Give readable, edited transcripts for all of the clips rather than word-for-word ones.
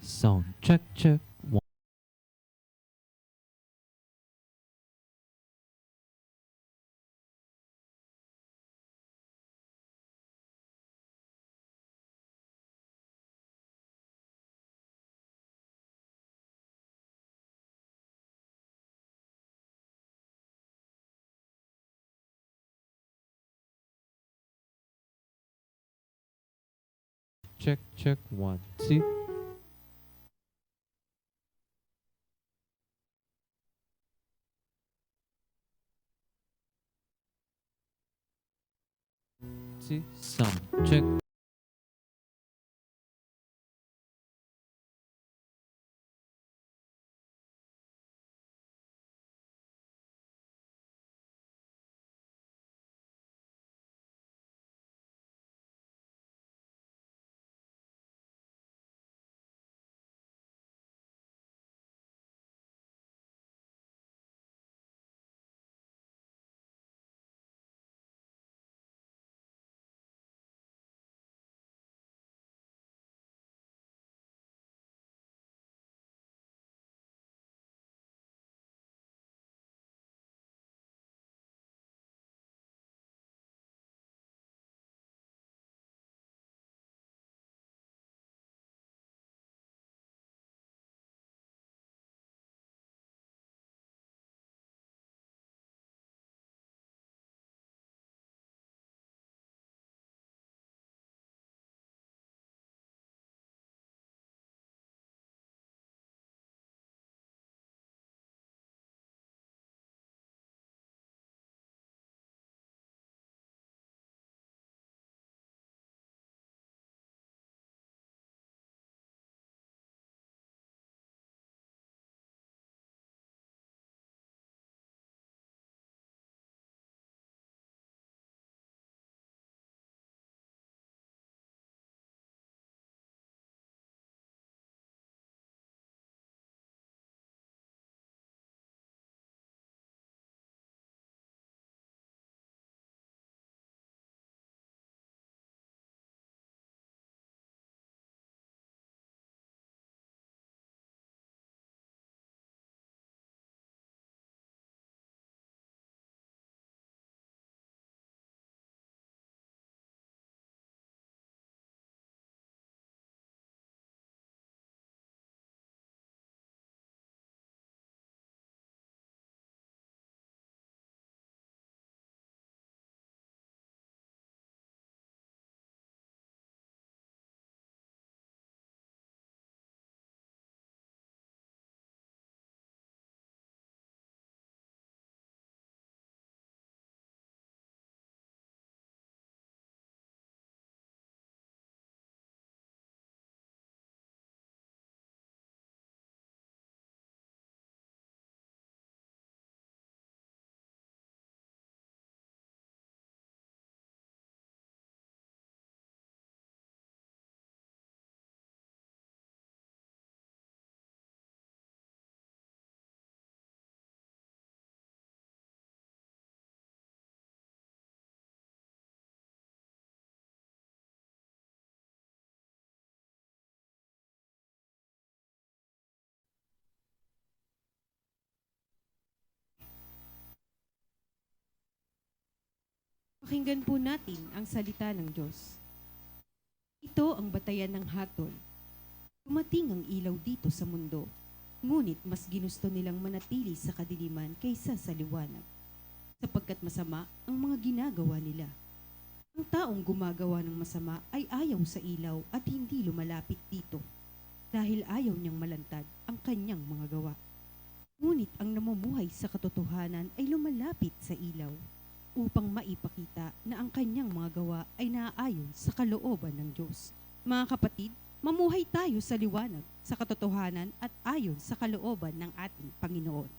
Sound check check. One. Check check 1 2. Sound check. Pakinggan po natin ang salita ng Diyos. Ito ang batayan ng hatol. Dumating ang ilaw dito sa mundo, ngunit mas ginusto nilang manatili sa kadiliman kaysa sa liwanag, sapagkat masama ang mga ginagawa nila. Ang taong gumagawa ng masama ay ayaw sa ilaw at hindi lumalapit dito, dahil ayaw niyang malantad ang kanyang mga gawa. Ngunit ang namumuhay sa katotohanan ay lumalapit sa ilaw, upang maipakita na ang kanyang mga gawa ay naaayon sa kalooban ng Diyos. Mga kapatid, mamuhay tayo sa liwanag, sa katotohanan at ayon sa kalooban ng ating Panginoon.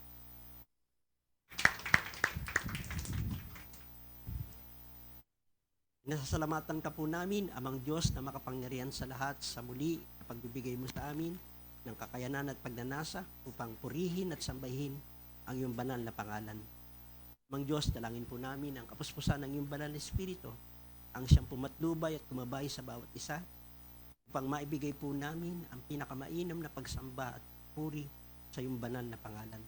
Nasasalamatan ka po namin, Amang Diyos na makapangyarihan sa lahat, sa muli na pagbibigay mo sa amin ng kakayanan at pagnanasa upang purihin at sambahin ang iyong banal na pangalan. Amang Diyos, dalangin po namin ang kapuspusan ng iyong banal na Espiritu, ang siyang pumatnubay at kumabay sa bawat isa, upang maibigay po namin ang pinakamainam na pagsamba at puri sa iyong banal na pangalan.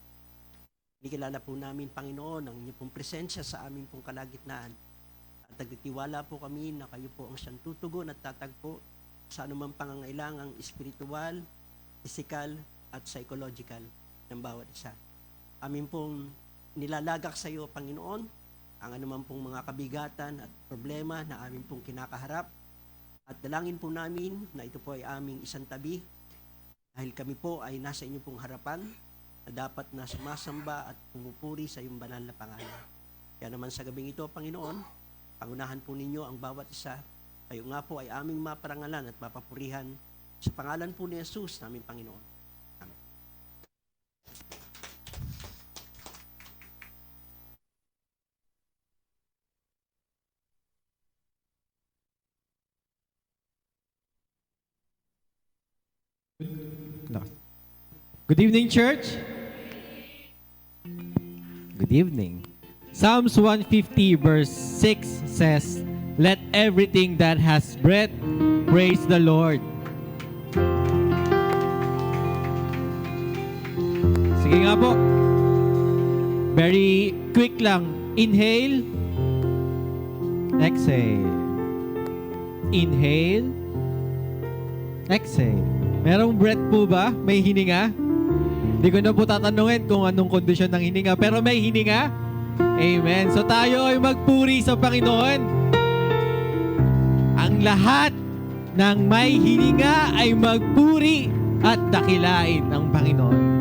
Inikilala po namin, Panginoon, ang inyong pong presensya sa aming pong kalagitnaan. At nagtitiwala po kami na kayo po ang siyang tutugon at tatagpo sa anumang pangangailangang espiritual, physical, at psychological ng bawat isa. Amin pong nilalagak sa iyo, Panginoon, ang anumang pong mga kabigatan at problema na amin pong kinakaharap. At dalangin po namin na ito po ay aming isang tabi dahil kami po ay nasa inyo pong harapan na dapat na sumasamba at pumupuri sa iyong banal na pangalan. Kaya naman sa gabing ito, Panginoon, pangunahan po ninyo ang bawat isa. Kayo nga po ay aming maparangalan at mapapurihan sa pangalan po ni Jesus, naming Panginoon. Amen. Good evening, church. Good evening. Psalms 150 verse 6 says, "Let everything that has breath praise the Lord." Sige nga po. Very quick lang. Inhale. Exhale. Inhale. Exhale. Merong breath po ba? May hininga? Hindi ko na po tatanungin kung anong kondisyon ng hininga, pero may hininga? Amen. So tayo ay magpuri sa Panginoon. Ang lahat ng may hininga ay magpuri at dakilain ang Panginoon.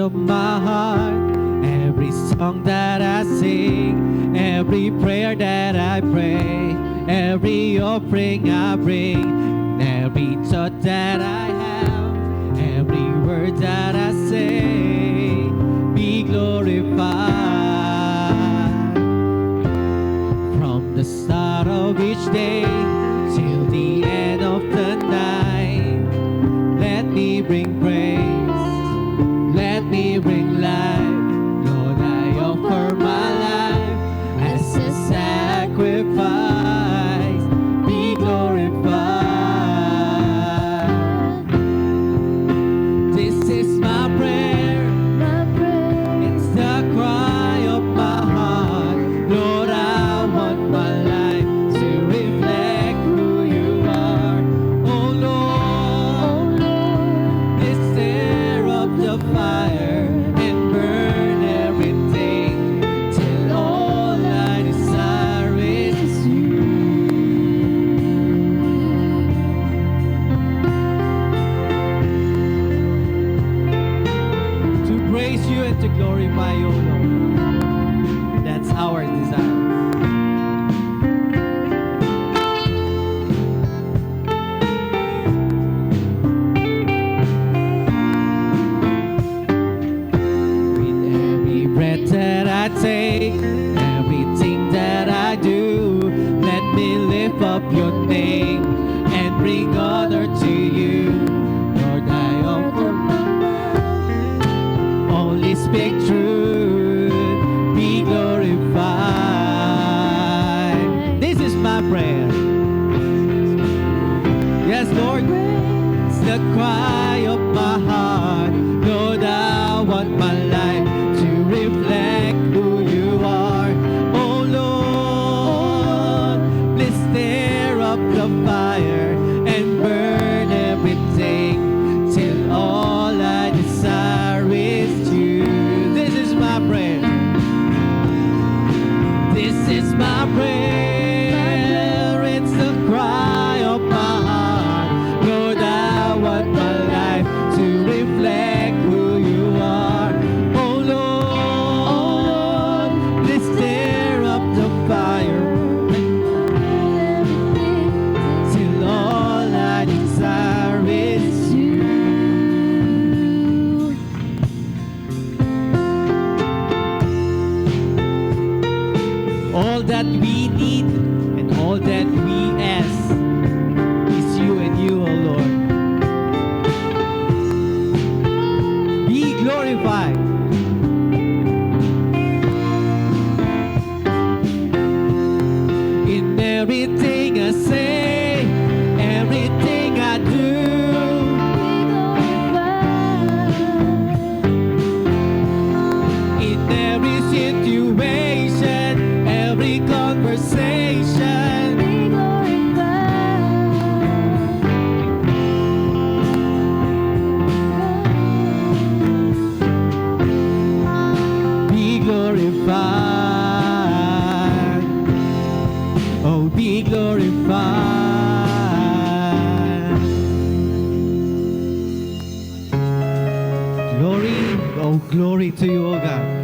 Of my heart, every song that I sing, every prayer that I pray, every offering I bring, every thought that I have, every word that I say, be glorified. From the start of each day till the end of the night, let me bring praise. Let me bring life, Lord, I offer my life as a sacrifice, be glorified. This is my prayer, it's the cry of my heart, Lord, I want my life to reflect who you are, oh Lord, this stir up the fire and burn everything till all I desire is you. To praise you and to glorify you, Lord. That's our desire. That I take, everything that I do, let me lift up your name and bring honor to you. Lord, I offer my life. Only speak truth, be glorified. This is my prayer. Yes, Lord, it's the cry of my heart. Lord, I want my life reflect who you are. All that we need and all that we ask is you and you, O Lord. Be glorified. In everything I say, everything I do, in every situation, every conversation, be glorified. Oh, be glorified. Glory, oh, glory to you, O God.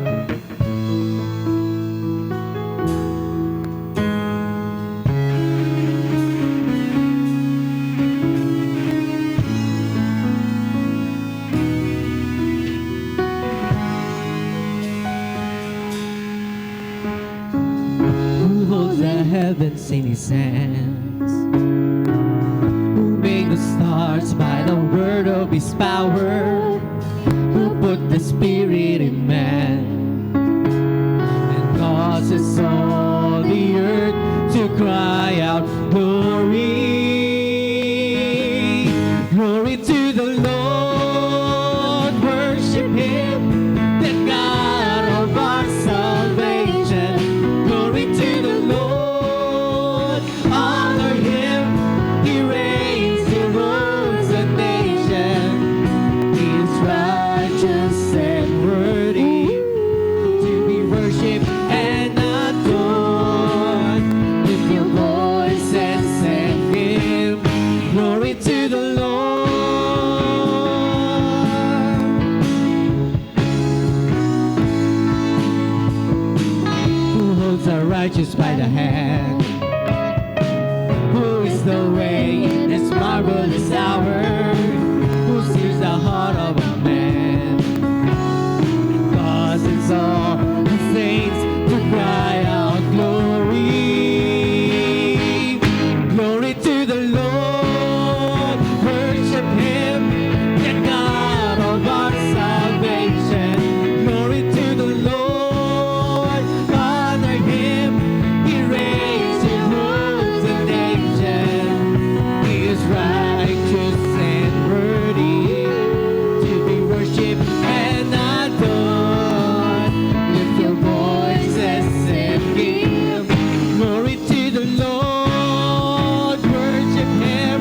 Who holds the heavens in his hands? Who made the stars by the word of his power? Who put the spirit in man and causes all the earth to cry out, glory, glory to the Lord, worship him, the God of our salvation. Glory to the Lord, honor him, he reigns, he rules the nation. He is righteous and worthy to be worshipped and adored. Lift your voices and give glory to the Lord. Who holds the righteous by the hand? Who is the way in this marvelous hour? Who sees the heart of a man? And causes all the saints to cry out, glory, glory to the Lord, worship him, the God of our salvation. Glory to the Lord, honor him, he reigns, he rules the nation. He is righteous and worthy to be worshipped and adored. Lift your voices and give glory to the Lord, worship him.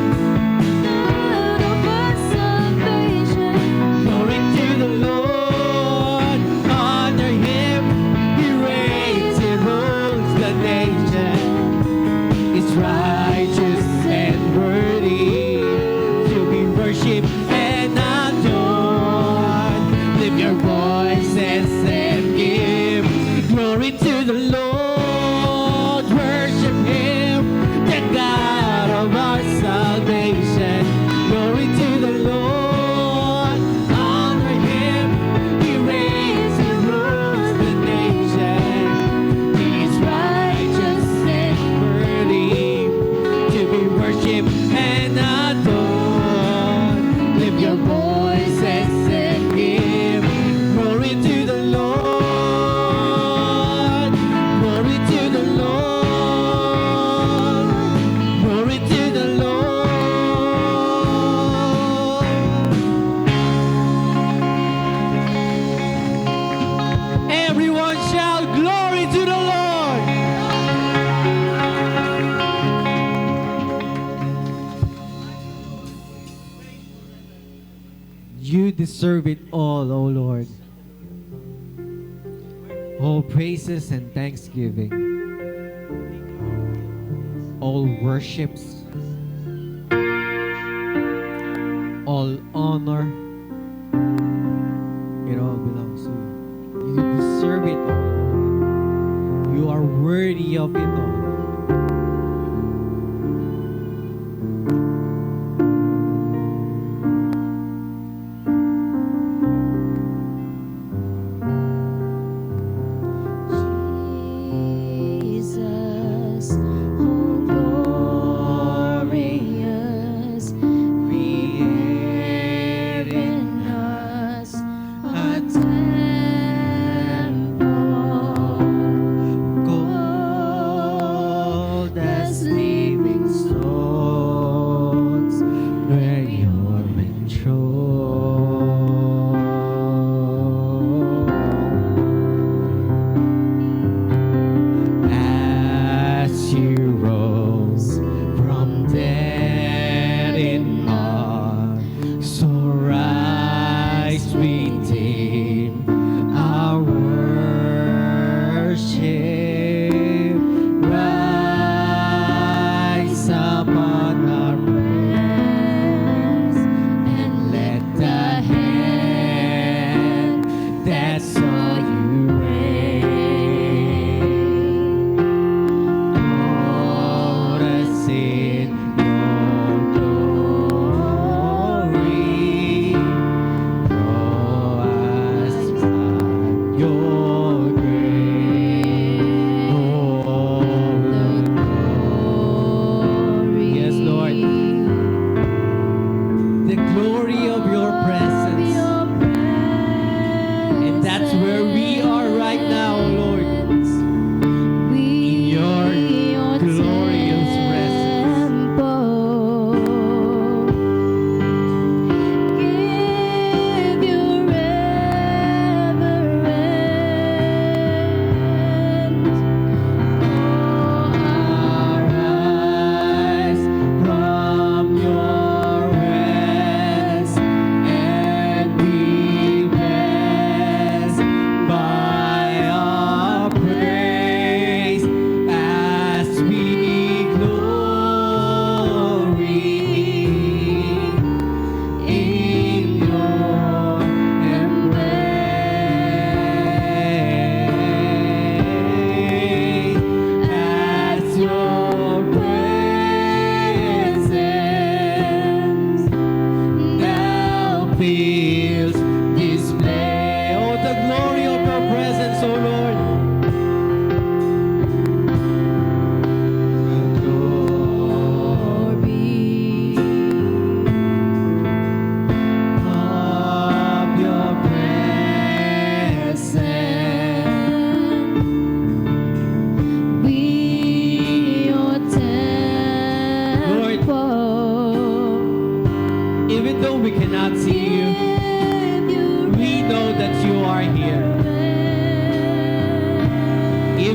Glory to the Lord, honor him, he reigns, he rules the nation. He's righteous and worthy to be worshipped and adored. Lift your voices and give glory to the Lord, worship him, the God of our salvation. Glory to the Lord, honor him, he reigns, he rules the nation. He is righteous and worthy to be worshipped and adored. Lift your voices and give glory to the Lord, glory to the Lord, glory to the Lord. Everyone shout glory to the Lord. You deserve it all, O Lord. All praises and thanksgiving, all worships, all honor, it all belongs to you. You deserve it all. You are worthy of it all.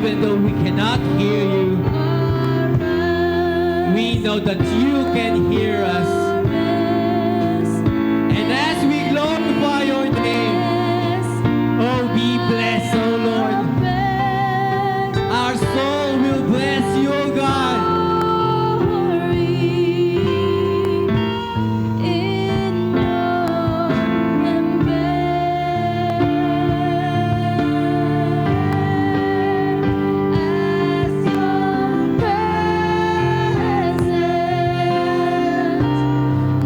Even though we cannot hear you, we know that you can hear us. And as we glorify your name, oh, be blessed, oh Lord. Our soul will bless you, oh God.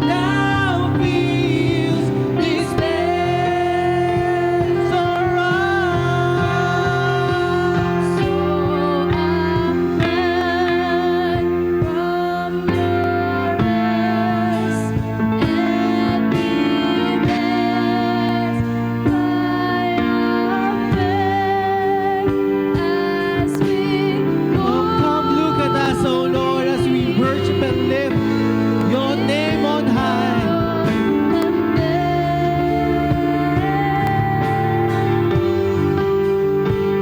Now feels this place around. So I'm back from your rest and be blessed by our faith as we Oh, come look at us, oh Lord, as we worship and lift your name on high.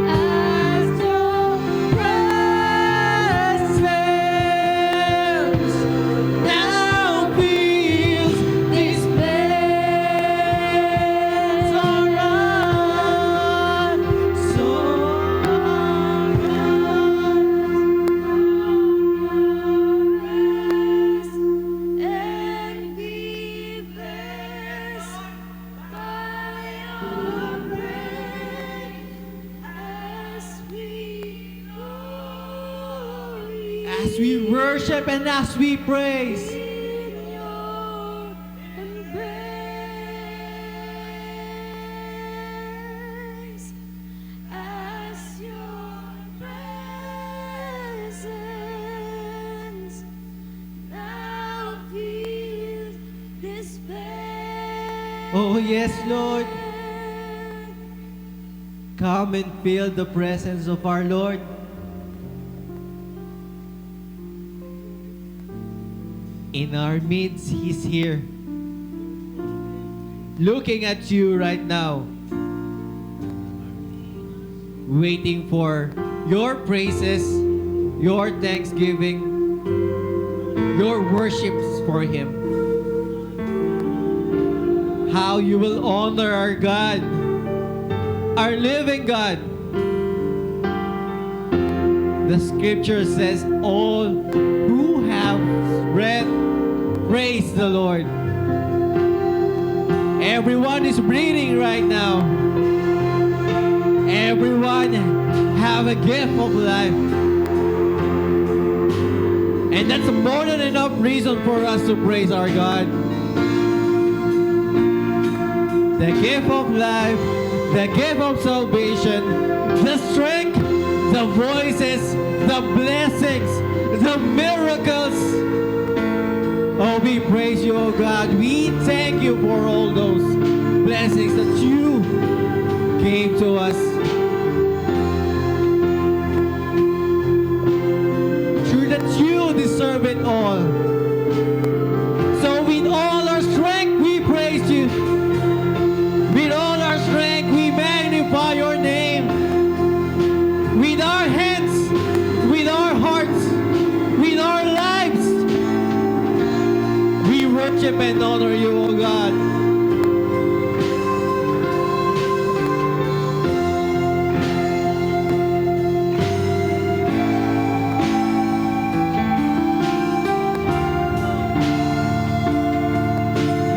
as your Presence now fills this place around. So and be blessed by your praise as we glory as we worship and as we praise. in your embrace, as your presence now fills this place. Oh, yes, Lord. Come and feel the presence of our Lord. In our midst, He's here. Looking at you right now. Waiting for your praises, your thanksgiving, your worships for Him. How you will honor our God, our living God. The scripture says, all who have breath, praise the Lord. Everyone is breathing right now. Everyone have a gift of life. And that's more than enough reason for us to praise our God. The gift of life, the gift of salvation, the strength, the voices, the blessings, the miracles. Oh, we praise you, oh God. We thank you for all those blessings that you gave to us. True that you deserve it all. So with all our strength, we praise you. With all our strength, we magnify your name. With our hands, with our hearts, with our lives, we worship and honor you, O God.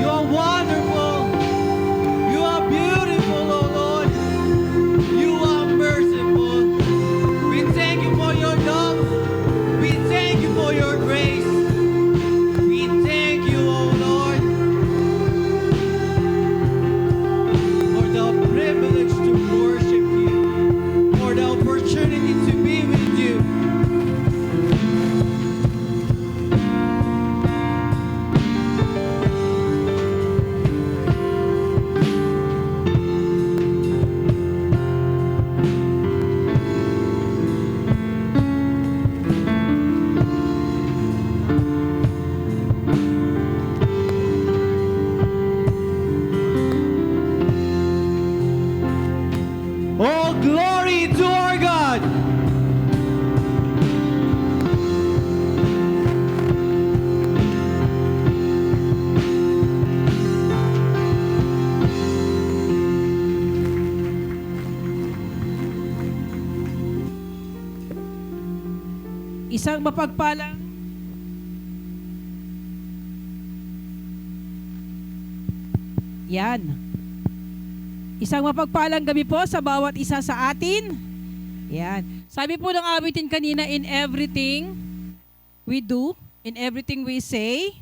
You are wonderful. You are beautiful, O Lord. You are merciful. We thank you for your love. We thank you for your grace. We thank you, O Lord. Isang mapagpalang Yan. Isang mapagpalang gabi po sa bawat isa sa atin. Yan. Sabi po ng awitin kanina, in everything we do, in everything we say,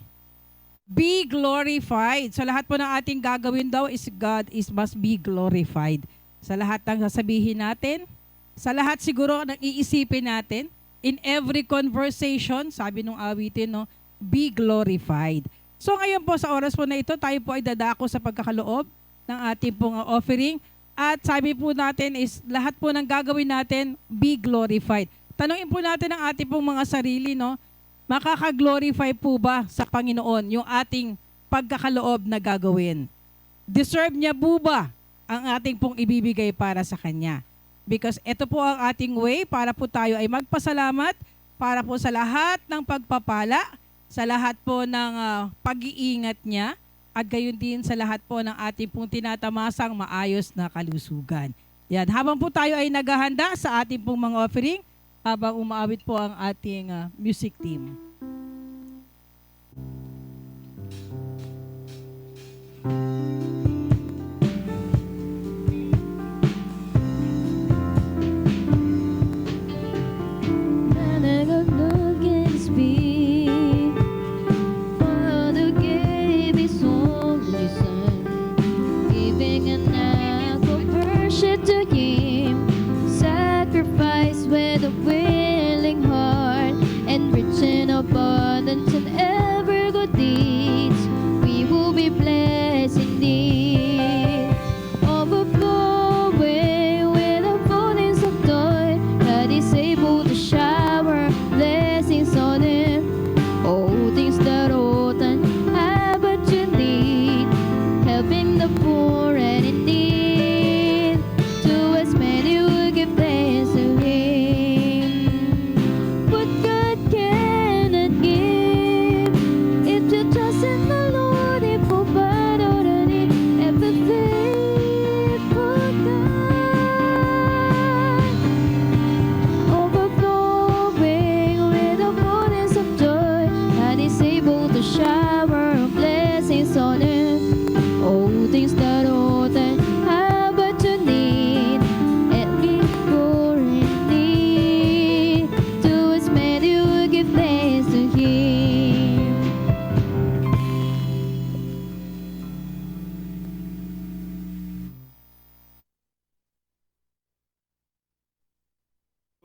be glorified. Sa lahat po ng ating gagawin daw is God must be glorified. Sa lahat ng sasabihin natin, sa lahat siguro ng iisipin natin, in every conversation, sabi nung awitin, no, be glorified. So ngayon po sa oras po na ito, tayo po ay dadako sa pagkakaloob ng ating pong offering. At sabi po natin is lahat po ng gagawin natin, be glorified. Tanungin po natin ang ating pong mga sarili, no? Makaka-glorify po ba sa Panginoon yung ating pagkakaloob na gagawin? Deserve niya po ba ang ating pong ibibigay para sa Kanya? Because ito po ang ating way para po tayo ay magpasalamat para po sa lahat ng pagpapala, sa lahat po ng pag-iingat niya, at gayon din sa lahat po ng ating pong tinatamasang maayos na kalusugan. Yan. Habang po tayo ay naghahanda sa ating pong mga offering, habang umaawit po ang ating music team. Abundance and ever good deeds, we will be blessed indeed. Overflowing with abundance of joy, God is able to shower blessings on him. All things that others have but you need, helping the poor and in need. To as many who give thanks to him. What God cannot give, if you trust in the Lord, He provide all that need. Everything for God, overflowing with abundance of joy, God is able to shower blessings on him. All things that others have but you need, and me for in need. To as many who give thanks to him.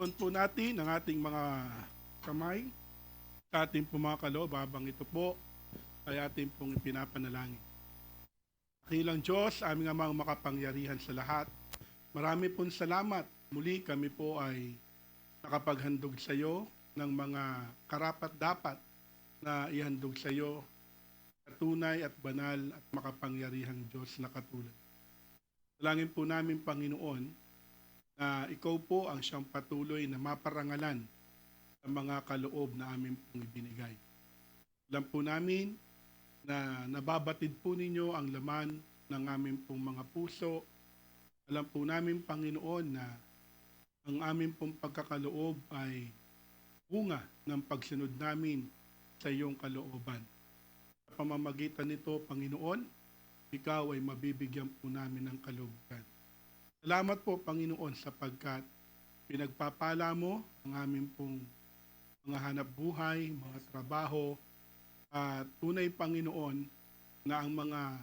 Tuon po natin ang ating mga kamay sa ating po mga kaloob habang ito po ay ating pong ipinapanalangin. Dakilang Diyos, aming amang makapangyarihan sa lahat, marami pong salamat. Muli kami po ay nakapaghandog sa iyo ng mga karapat-dapat na ihandog sa iyo tunay at banal at makapangyarihang Diyos na katulad. Dalangin po namin, Panginoon, na ikaw po ang siyang patuloy na maparangalan sa mga kaloob na amin pong ibinigay. Alam po namin na nababatid po ninyo ang laman ng aming pong mga puso. Alam po namin, Panginoon, na ang aming pong pagkakaloob ay bunga ng pagsunod namin sa iyong kalooban. Sa pamamagitan nito, Panginoon, ikaw ay mabibigyan po namin ng kalooban. Salamat po, Panginoon, sapagkat pinagpapala mo ang aming pong mga hanap buhay, mga trabaho, at tunay, Panginoon, na ang mga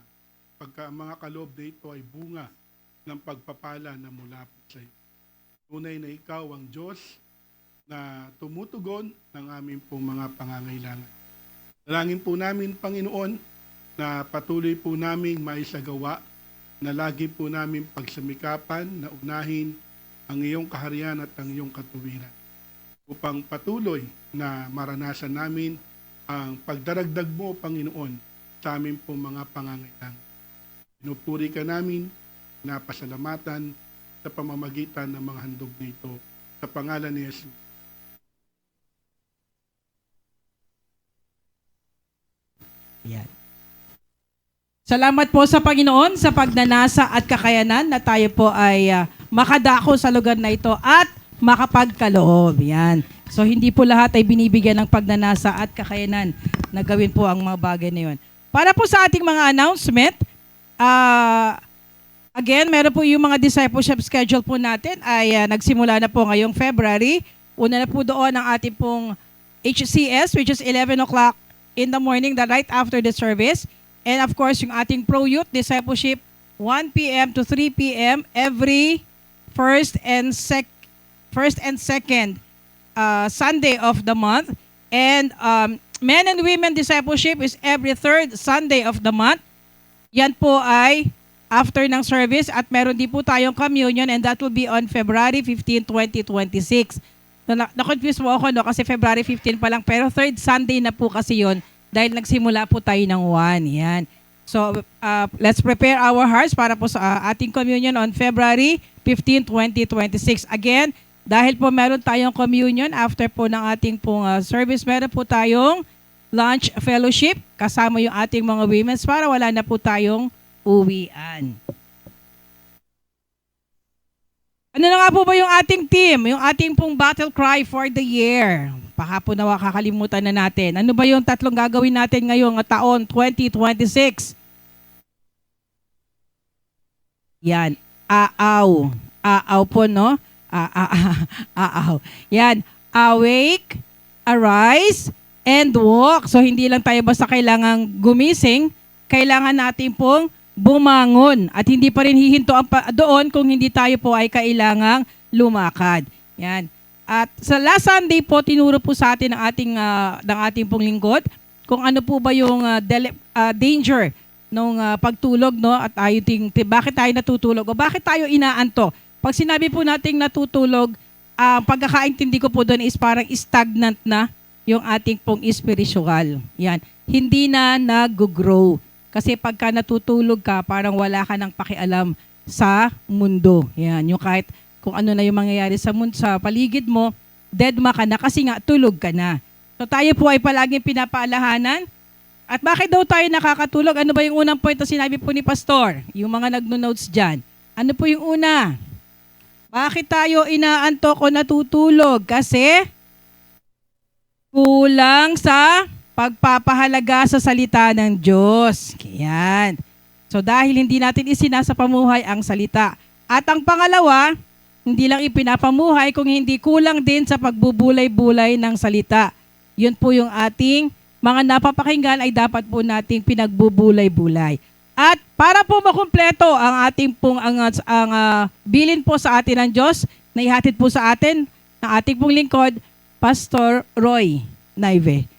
kaloob na ito ay bunga ng pagpapala na mula po sa iyo. Tunay na ikaw ang Diyos na tumutugon ng aming pong mga pangangailangan. Dalangin po namin, Panginoon, na patuloy po naming maisagawa, na lagi po namin pagsamikapan na unahin ang iyong kaharian at ang iyong katuwiran upang patuloy na maranasan namin ang pagdaragdag mo, Panginoon, sa amin po mga pangangailangan. Pinupuri ka namin, napasalamatan sa pamamagitan ng mga handog na ito. Sa pangalan ni Jesus. Yan. Salamat po sa Panginoon sa pagnanasa at kakayanan na tayo po ay makadako sa lugar na ito at makapagkaloob. Yan. So hindi po lahat ay binibigyan ng pagnanasa at kakayanan na gawin po ang mga bagay na yun. Para po sa ating mga announcement, again, meron po yung mga discipleship schedule po natin ay nagsimula na po ngayong February. Una na po doon ang ating pong HCS, which is 11 o'clock in the morning, right after the service. And of course, yung ating Pro Youth Discipleship, 1 p.m. to 3 p.m. every first and second Sunday of the month. And Men and Women Discipleship is every third Sunday of the month. Yan po ay after ng service at meron din po tayong communion and that will be on February 15, 2026. Na-confuse mo ako, no? Kasi February 15 pa lang, pero third Sunday na po kasi yon dahil nagsimula po tayo ng 1. Yan. So, let's prepare our hearts para po sa ating communion on February 15, 2026. Again, dahil po meron tayong communion after po ng ating pong service, meron po tayong lunch fellowship kasama yung ating mga women's para wala na po tayong uwian. Ano na nga po ba yung ating team? Yung ating pong battle cry for the year. Baka po nawa kakalimutan na natin. Ano ba yung tatlong gagawin natin ngayong taon 2026? Yan. Aaw. Aaw po, no? Aaw. Yan. Awake, arise, and walk. So hindi lang tayo basta kailangang gumising, kailangan natin pong bumangon at hindi pa rin hihinto doon kung hindi tayo po ay kailangang lumakad. Yan. At sa last Sunday po, tinuro po sa atin ng ating pong lingkod kung ano po ba yung danger ng pagtulog, no? At bakit tayo natutulog o bakit tayo inaanto. Pag sinabi po nating natutulog, pagkakaintindi ko po doon is parang stagnant na yung ating pong spiritual. Yan. Hindi na nag-grow. Kasi pagka natutulog ka, parang wala ka ng pakialam sa mundo. Yan, yung kahit kung ano na yung mangyayari sa mundo, sa paligid mo, deadma ka na kasi nga tulog ka na. So tayo po ay palaging pinapaalahanan. At bakit daw tayo nakakatulog? Ano ba yung unang point na sinabi po ni Pastor? Yung mga nagno-notes dyan. Ano po yung una? Bakit tayo inaantok o natutulog? Kasi kulang sa pagpapahalaga sa salita ng Diyos. Yan. So dahil hindi natin isinasapamuhay ang salita. At ang pangalawa, hindi lang ipinapamuhay kung hindi kulang din sa pagbubulay-bulay ng salita. Yun po yung ating mga napapakinggan ay dapat po nating pinagbubulay-bulay. At para po makumpleto ang ating pong bilin po sa atin ng Diyos na ihatid po sa atin ng ating pong lingkod, Pastor Roy Naive.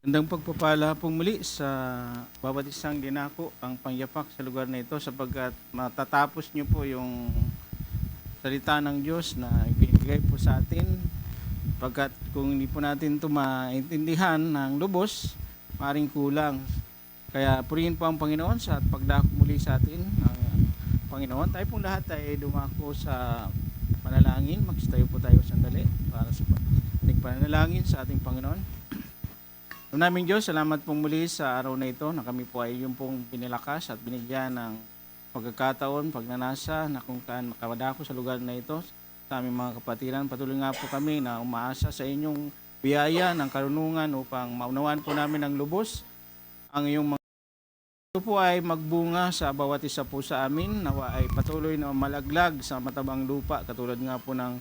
Gandang pagpapala pong muli sa bawat isang ginako ang pangyapak sa lugar na ito sapagkat matatapos niyo po yung salita ng Diyos na ibinigay po sa atin. Pagkat kung hindi po natin ito maintindihan ng lubos, maaaring kulang. Kaya purihin po ang Panginoon sa pagdako muli sa atin ng Panginoon. Tayo pong lahat ay dumako sa panalangin. Magstayo po tayo sandali para sa ating panalangin sa ating Panginoon. Naming Diyos, salamat pong muli sa araw na ito na kami po ay yung pong pinilakas at binigyan ng pagkakataon, pagnanasa na kung saan makadako sa lugar na ito sa aming mga kapatiran. Patuloy nga po kami na umaasa sa inyong biyaya ng karunungan upang maunawaan po namin ng lubos ang iyong mga ito po ay magbunga sa bawat isa po sa amin, nawa ay patuloy na malaglag sa matabang lupa katulad nga po ng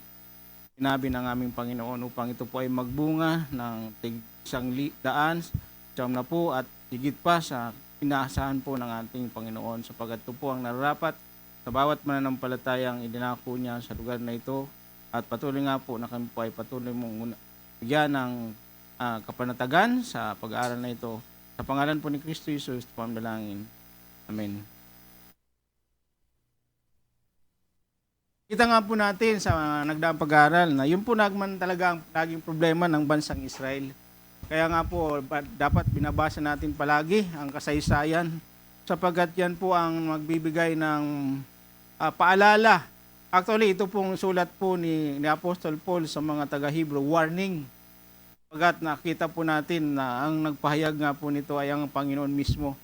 sinabi ng aming Panginoon upang ito po ay magbunga ng isang daan, siyam na po at higit pa sa inaasahan po ng ating Panginoon sapagkat ito po ang nararapat sa bawat mananampalatayang idinako niya sa lugar na ito at patuloy nga po na kami po ay patuloy mong bigyan ng kapanatagan sa pag-aaral na ito. Sa pangalan po ni Kristo Jesus, pamdalangin. Amen. Kita nga po natin sa nagdaang pag-aaral na yun po nagman talaga ang laging problema ng bansang Israel. Kaya nga po dapat binabasa natin palagi ang kasaysayan sapagkat yan po ang magbibigay ng paalala. Actually, ito pong sulat po ni Apostol Paul sa mga taga-Hebrew, warning. Pagkat nakita po natin na ang nagpahayag nga po nito ay ang Panginoon mismo.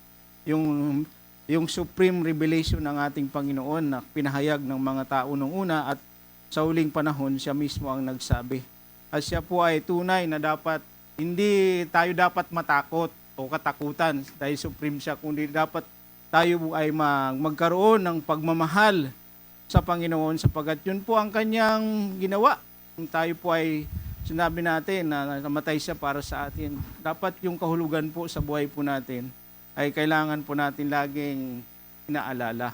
Yung supreme revelation ng ating Panginoon na pinahayag ng mga tao nung una at sa huling panahon, siya mismo ang nagsabi. At siya po ay tunay na hindi tayo dapat matakot o katakutan dahil supreme siya, kundi dapat tayo ay magkaroon ng pagmamahal sa Panginoon sapagkat yun po ang kanyang ginawa. Kung tayo po ay sinabi natin na namatay siya para sa atin, dapat yung kahulugan po sa buhay po natin ay kailangan po natin laging inaalala.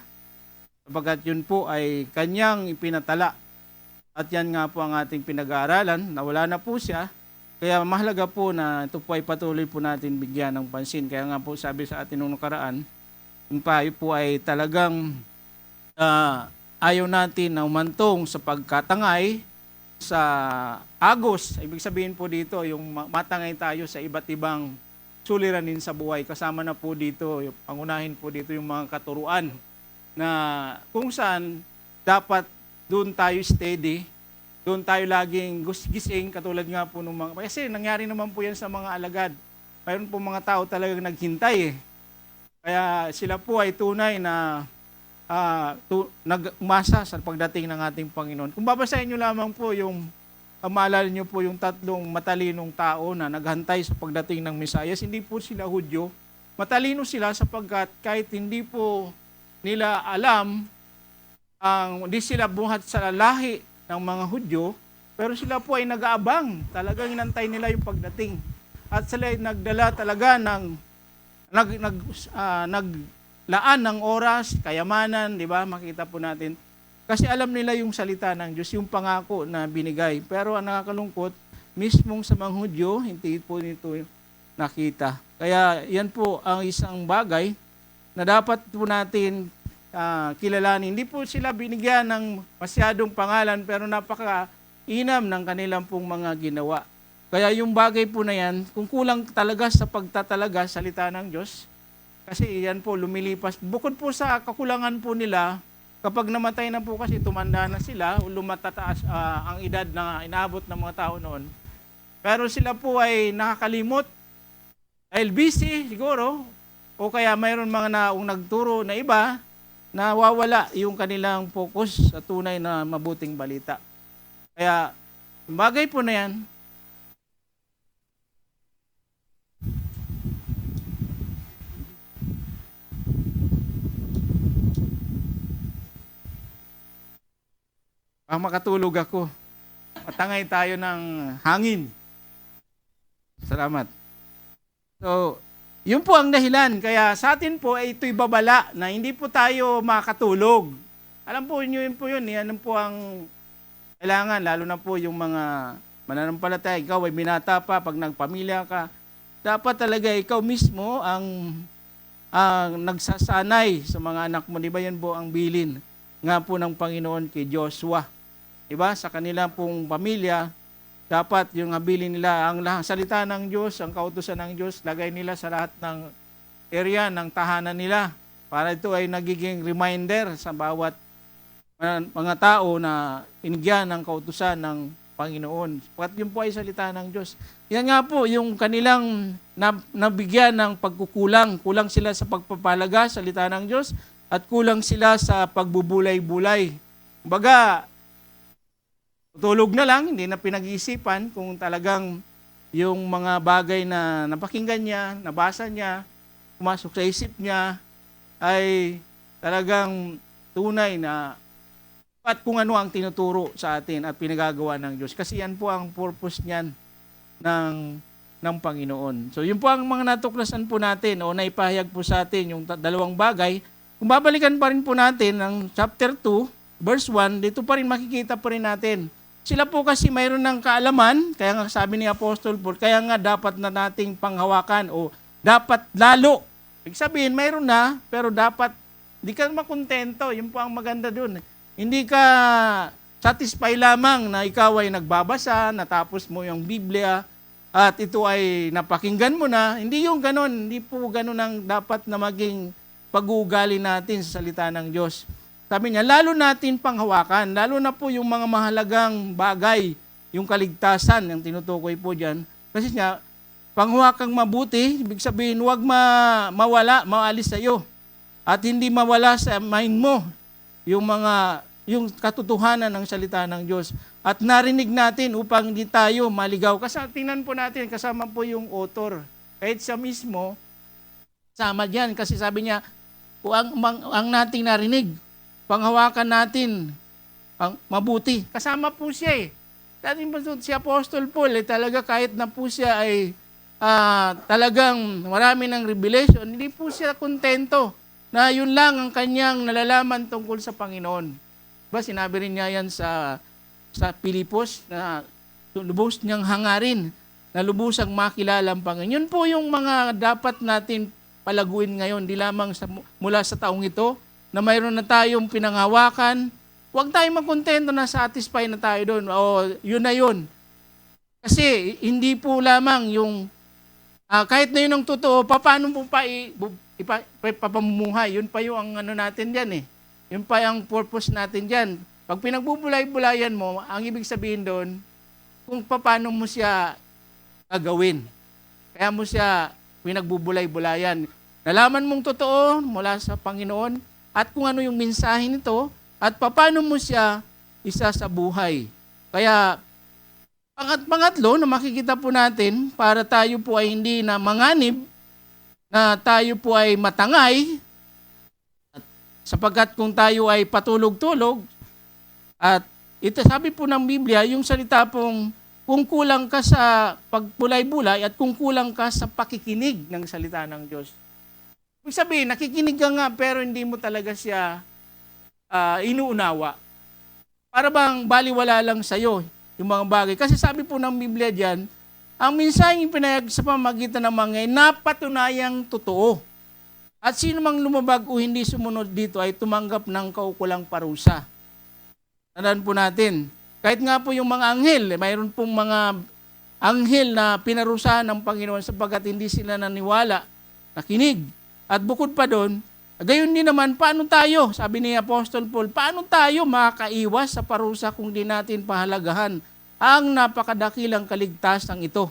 Sapagkat yun po ay kanyang ipinatala. At yan nga po ang ating pinag-aaralan, nawala na po siya. Kaya mahalaga po na ito po ay patuloy po natin bigyan ng pansin. Kaya nga po sabi sa atin nung nakaraan, yung tayo po ay talagang ayaw natin na umantong sa pagkatangay sa agos. Ibig sabihin po dito, yung matangay tayo sa iba't ibang suliranin sa buhay. Kasama na po dito, pangunahin po dito yung mga katuruan na kung saan dapat doon tayo steady, doon tayo laging gising, katulad nga po ng mga, kasi nangyari naman po yan sa mga alagad. Mayroon po mga tao talagang naghintay eh. Kaya sila po ay tunay na nag-umasa sa pagdating ng ating Panginoon. Kung babasahin nyo lamang po maalala nyo po yung tatlong matalinong tao na naghantay sa pagdating ng Mesayas, hindi po sila Hudyo. Matalino sila sapagkat kahit hindi po nila alam, hindi sila buhat sa lahi ng mga Hudyo, pero sila po ay nag-aabang. Talagang inantay nila yung pagdating. At sila ay nagdala talaga ng naglaan ng oras, kayamanan, di ba? Makita po natin. Kasi alam nila yung salita ng Diyos, yung pangako na binigay. Pero ang nakakalungkot, mismong sa mga Hudyo, hindi po nito nakita. Kaya yan po ang isang bagay na dapat po natin kilalanin. Hindi po sila binigyan ng masyadong pangalan pero napaka-inam ng kanilang pong mga ginawa. Kaya yung bagay po na yan, kung kulang talaga sa pagtatalaga salita ng Diyos, kasi yan po lumilipas. Bukod po sa kakulangan po nila, kapag namatay na po kasi tumanda na sila, lumatataas ang edad na inaabot ng mga tao noon. Pero sila po ay nakakalimot, dahil busy siguro, o kaya mayroon mga naong nagturo na iba, nawawala yung kanilang focus sa tunay na mabuting balita. Kaya, bagay po na yan, makatulog ako. Matangay tayo ng hangin. Salamat. So, yun po ang dahilan. Kaya sa atin po ay ito'y babala na hindi po tayo makatulog. Alam po nyo yun po yun. Yan po ang kailangan. Lalo na po yung mga mananampalataya. Ikaw ay binata pa pag nagpamilya ka. Dapat talaga ikaw mismo ang nagsasanay sa mga anak mo. Di ba yan po ang bilin nga po ng Panginoon kay Joshua? Diba? Sa kanilang pong pamilya, dapat yung habilin nila, ang salita ng Diyos, ang kautusan ng Diyos, lagay nila sa lahat ng area ng tahanan nila. Para ito ay nagiging reminder sa bawat mga tao na inigyan ng kautusan ng Panginoon. At yun po ay salita ng Diyos. Yan nga po, yung kanilang nabigyan ng pagkukulang. Kulang sila sa pagpapalaga, salita ng Diyos, at kulang sila sa pagbubulay-bulay. Kumbaga, tulog na lang, hindi na pinag-iisipan kung talagang yung mga bagay na napakinggan niya, nabasa niya, pumasok sa isip niya, ay talagang tunay na at kung ano ang tinuturo sa atin at pinagagawa ng Diyos. Kasi yan po ang purpose niyan ng Panginoon. So yun po ang mga natuklasan po natin o naipahayag po sa atin yung dalawang bagay. Kung babalikan pa rin po natin ng chapter 2, verse 1, dito pa rin makikita pa rin natin. Sila po kasi mayroon ng kaalaman, kaya nga sabi ni Apostol Paul, kaya nga dapat na nating panghawakan o dapat lalo. Ibig sabihin, mayroon na, pero dapat, hindi ka makontento. Yun po ang maganda dun. Hindi ka satisfy lamang na ikaw ay nagbabasa, natapos mo yung Biblia, at ito ay napakinggan mo na. Hindi yung ganon. Hindi po ganon ang dapat na maging pag-uugali natin sa salita ng Diyos. Sabi niya, lalo natin panghawakan, lalo na po yung mga mahalagang bagay, yung kaligtasan, yung tinutukoy po dyan. Kasi niya, panghawakang mabuti, ibig sabihin, huwag maalis sa iyo. At hindi mawala sa mind mo yung katotohanan ng salita ng Diyos. At narinig natin upang hindi tayo maligaw. Kasi tingnan po natin, kasama po yung author. Kahit siya mismo, sama diyan. Kasi sabi niya, ang nating narinig, panghawakan natin, ang mabuti. Kasama po siya eh. Dati po si Apostol Paul, talaga kahit na po siya ay talagang marami ng revelation, hindi po siya kontento na yun lang ang kanyang nalalaman tungkol sa Panginoon. Diba, sinabi rin niya yan sa Pilipos na lubos niyang hangarin na lubusang makilala ang Panginoon. Yun po yung mga dapat natin palaguin ngayon, di lamang mula sa taong ito, na mayroon na tayong pinanghawakan. Huwag tayong magkontento na satisfy na tayo doon. O yun na yun. Kasi hindi po lamang yung kahit na yun ang totoo, paano po ipapamumuhay? Yun pa yung ano natin dyan eh. Yun pa yung purpose natin dyan. Pag pinagbubulay-bulayan mo, ang ibig sabihin doon, kung paano mo siya gagawin. Kaya mo siya pinagbubulay-bulayan. Nalaman mong totoo mula sa Panginoon at kung ano yung mensahe nito at paano mo siya isa sa buhay. Kaya pangatlo na makikita po natin para tayo po ay hindi na manganib, na tayo po ay matangay, sapagkat kung tayo ay patulog-tulog, at ito sabi po ng Biblia, yung salita pong kung kulang ka sa pagpulay-bulay at kung kulang ka sa pakikinig ng salita ng Diyos. Ibig sabihin, nakikinig ka nga pero hindi mo talaga siya inuunawa. Para bang baliwala lang sa'yo yung mga bagay. Kasi sabi po ng Biblia dyan, ang mensaheng pinayag sa pamamagitan ng mga napatunayang totoo. At sino mang lumabag o hindi sumunod dito ay tumanggap ng kaukulang parusa. Tandaan po natin, kahit nga po yung mga anghel, mayroon pong mga anghel na pinarusahan ng Panginoon sapagkat hindi sila naniwala, nakinig. At bukod pa doon, gayon din naman, paano tayo, sabi ni Apostol Paul, paano tayo makakaiwas sa parusa kung di natin pahalagahan ang napakadakilang kaligtasan ito?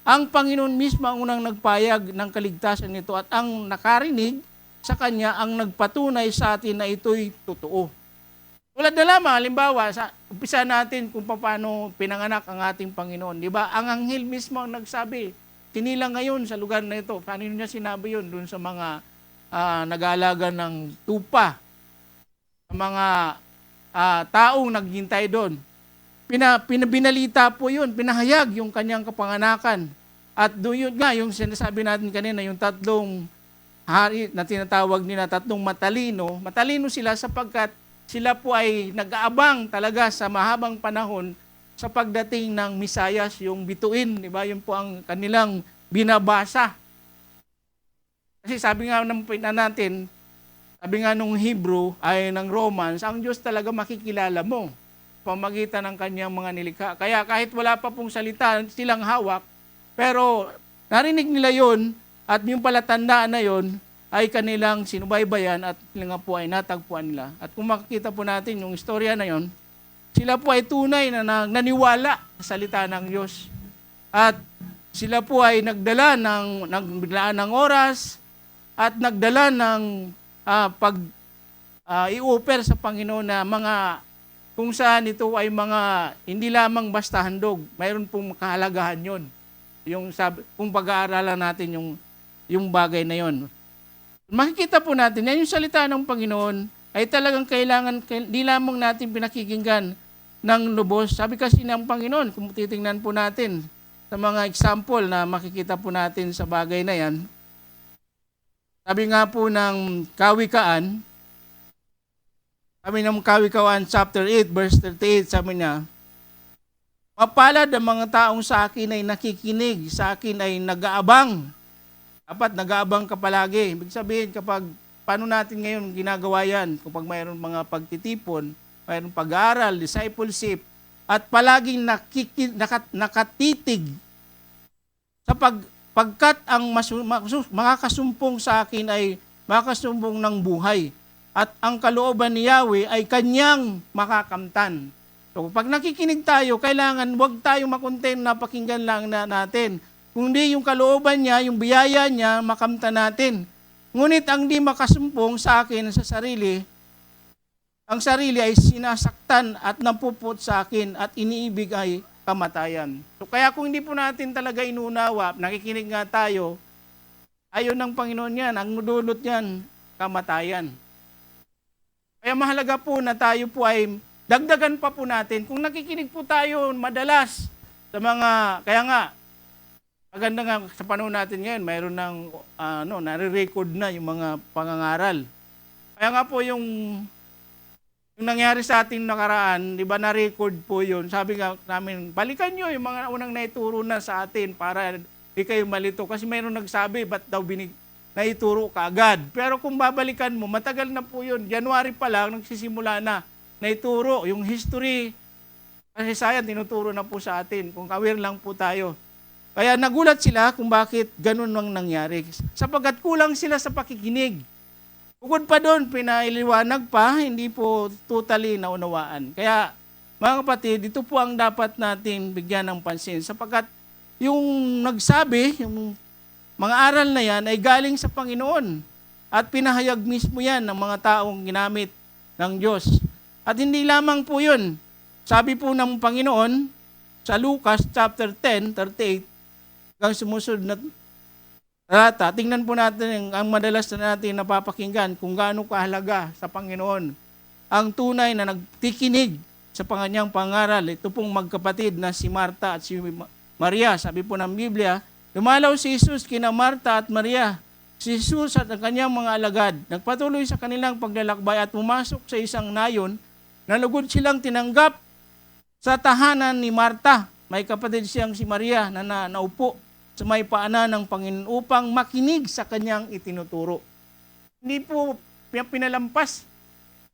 Ang Panginoon mismo ang unang nagpayag ng kaligtasan nito at ang nakarinig sa Kanya ang nagpatunay sa atin na ito'y totoo. Tulad na lamang, halimbawa, umpisa natin kung paano pinanganak ang ating Panginoon. Di ba? Ang anghel mismo ang nagsabi, tinilang ngayon sa lugar na ito. Paano niya sinabi yun dun sa mga nag-aalaga ng tupa, sa mga taong naghintay doon. Binalita po yun, pinahayag yung kanyang kapanganakan. At doon yun nga, yung sinasabi natin kanina, yung tatlong hari na tinatawag nila, tatlong matalino. Matalino sila sapagkat sila po ay nag-aabang talaga sa mahabang panahon sa pagdating ng Misayas, yung bituin, di ba? Yun po ang kanilang binabasa. Kasi sabi nga natin, sabi nga nung Hebrew ay ng Romans, ang Diyos talaga makikilala mo pamagitan ng kanyang mga nilikha. Kaya kahit wala pa pong salita silang hawak, pero narinig nila yon at yung palatandaan na yon ay kanilang sinubaybayan at sila nga po ay natagpuan nila. At kung makikita po natin yung istorya na yon, sila po ay tunay na naniwala sa salita ng Diyos. At sila po ay nagdala ng oras at nagdala ng i-offer sa Panginoon na mga kung saan ito ay mga hindi lamang basta handog, mayroon pong kahalagahan yon. Yung kung pag-aaralan natin yung bagay na yon. Makikita po natin yan yung salita ng Panginoon ay talagang kailangan di lamang natin pinakikinggan ng lubos. Sabi kasi ng Panginoon, kung titingnan po natin sa mga example na makikita po natin sa bagay na yan, sabi nga po ng Kawikaan, chapter 8, verse 38, sabi niya, mapalad ang mga taong sa akin ay nakikinig, sa akin ay nag-aabang. Dapat nag-aabang ka palagi. Ibig sabihin, paano natin ngayon ginagawa yan? Kapag mayroon mga pagtitipon, mayroon pag-aaral, discipleship, at palaging nakatitig sa pagkat ang makakasumpong sa akin ay makasumbong ng buhay. At ang kalooban ni Yahweh ay kanyang makakamtan. So pag nakikinig tayo, kailangan wag tayo makontent na pakinggan lang natin. Kundi yung kalooban niya, yung biyaya niya, makamtan natin. Ngunit ang di makasumpong sa akin sa sarili, ang sarili ay sinasaktan at napuput sa akin at iniibig ay kamatayan. So kaya kung hindi po natin talaga inunawa, nakikinig nga tayo, ayaw ng Panginoon yan, ang dulot yan, kamatayan. Kaya mahalaga po na tayo po ay dagdagan pa po natin. Kung nakikinig po tayo madalas sa mga, kaya nga, maganda nga sa panahon natin ngayon, mayroon ng nare-record na yung mga pangangaral. Kaya nga po yung nangyari sa ating nakaraan, di ba na-record po yun. Sabi nga namin, balikan nyo yung mga unang naituro na sa atin para di kayo malito. Kasi mayroon nagsabi, ba't daw naituro ka agad? Pero kung babalikan mo, matagal na po yun. January pa lang, nagsisimula na naituro. Yung history, kasi sayang, tinuturo na po sa atin. Kung aware lang po tayo. Kaya nagulat sila kung bakit ganun ang nangyari. Sapagkat kulang sila sa pakikinig. Bukod pa doon, pinailiwanag pa, hindi po totally naunawaan. Kaya, mga kapatid, ito po ang dapat natin bigyan ng pansin. Sapagkat yung nagsabi, yung mga aral na yan ay galing sa Panginoon. At pinahayag mismo yan ng mga taong ginamit ng Diyos. At hindi lamang po yun. Sabi po ng Panginoon sa Lucas chapter 10, 38, hanggang sumusunod na talata, tingnan po natin ang madalas na natin napapakinggan kung gaano kahalaga sa Panginoon ang tunay na nagtikinig sa kanyang pangaral. Ito pong magkapatid na si Marta at si Maria. Sabi po ng Biblia, dumalaw si Jesus kina Marta at Maria. Si Jesus at ang kanyang mga alagad nagpatuloy sa kanilang paglalakbay at pumasok sa isang nayon na lugod silang tinanggap sa tahanan ni Marta. May kapatid siyang si Maria na naupo sa may paanan ng Panginoon upang makinig sa kanyang itinuturo. Hindi po pinalampas.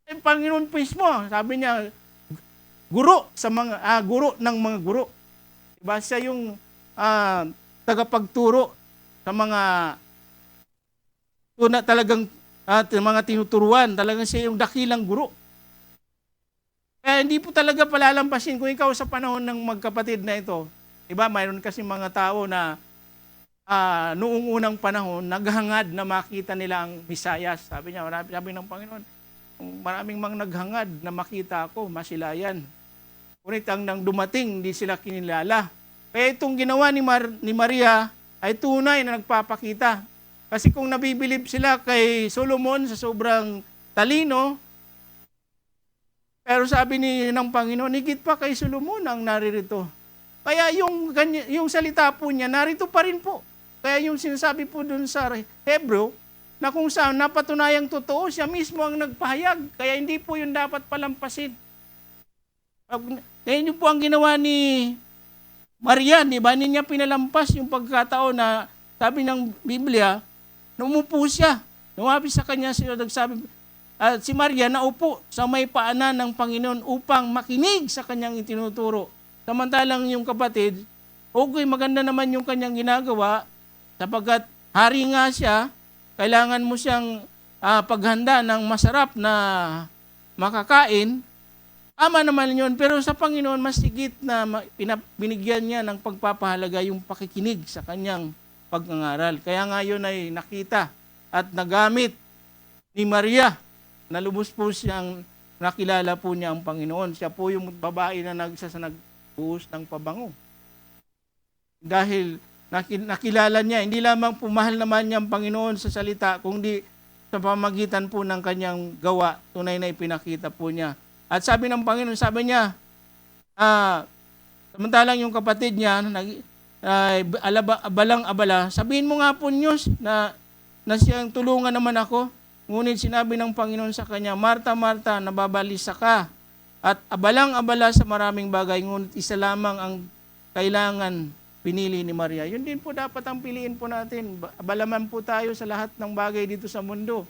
Ang Panginoon mismo, sabi niya, guro ng mga guro. Diba? Siya yung tagapagturo sa mga talagang mga tinuturuan. Talagang siya yung dakilang guro. Kaya hindi po talaga palalampasin kung ikaw sa panahon ng magkapatid na ito. Diba? Mayroon kasi mga tao na noong unang panahon, naghangad na makita nila ang Misayas. Sabi niya, sabi ng Panginoon, maraming mga naghangad na makita ako, masilayan. Ngunit nang dumating, hindi sila kinilala. Kaya itong ginawa ni Maria ay tunay na nagpapakita. Kasi kung nabibilib sila kay Solomon sa sobrang talino, pero sabi ng Panginoon, higit pa kay Solomon ang naririto. Kaya yung salita po niya, narito pa rin po. Kaya yung sinasabi po dun sa Hebrew, na kung saan napatunayang totoo, siya mismo ang nagpahayag. Kaya hindi po yun dapat palampasin. Kaya yun po ang ginawa ni Maria, di ba? Hindi niya pinalampas yung pagkataon na sabi ng Biblia, numupo siya. Lumapit sa kanya, siya nagsabi, at si Maria naupo sa may paanan ng Panginoon upang makinig sa kanyang itinuturo. Samantalang yung kapatid, okay, maganda naman yung kanyang ginagawa, sapagkat hari nga siya, kailangan mo siyang paghanda ng masarap na makakain, ama naman yun. Pero sa Panginoon, mas higit na binigyan niya ng pagpapahalaga yung pakikinig sa kanyang pag-ngaral. Kaya nga yun ay nakita at nagamit ni Maria, na lubos po siyang nakilala po niya ang Panginoon. Siya po yung babae na nagbuhos ng pabango. Dahil nakilala niya, hindi lamang pumahal naman niya ang Panginoon sa salita, kundi sa pamagitan po ng kanyang gawa, tunay na ipinakita po niya. At sabi ng Panginoon, sabi niya, samantalang yung kapatid niya, abalang-abala, sabihin mo nga po Diyos na siyang tulungan naman ako. Ngunit sinabi ng Panginoon sa kanya, Marta, Marta, nababalisa ka at abalang-abala sa maraming bagay, ngunit isa lamang ang kailangan pinili ni Maria. Yun din po dapat ang piliin po natin. Abalaman po tayo sa lahat ng bagay dito sa mundo,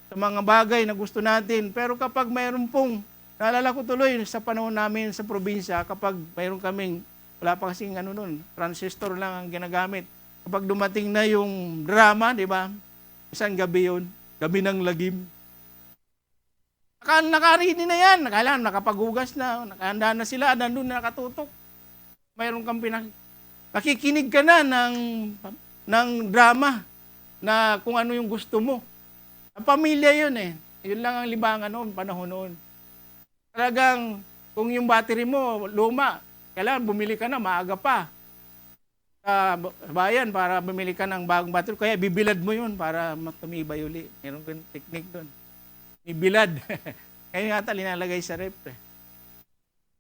sa mga bagay na gusto natin. Pero kapag mayroon pong, naalala ko tuloy sa panahon namin sa probinsya, kapag mayroon kaming, wala pa kasing transistor lang ang ginagamit. Kapag dumating na yung drama, di ba? Isang gabi yun. gabi ng lagim. Nakarini na yan, nakapaghugas na, nakahanda na sila, nandun na nakatutok. Mayroon kang nakikinig ka na ng drama na kung ano yung gusto mo. Ang pamilya yun eh. Yun lang ang libangan noon, panahon noon. Talagang, kung yung battery mo luma, kailangan bumili ka na, maaga pa. Sa bayan, para bumili ka ng bagong battery. Kaya bibilad mo yun para tumibay uli. Meron kang technique doon. Bibilad. Kaya nga linalagay sa rep eh.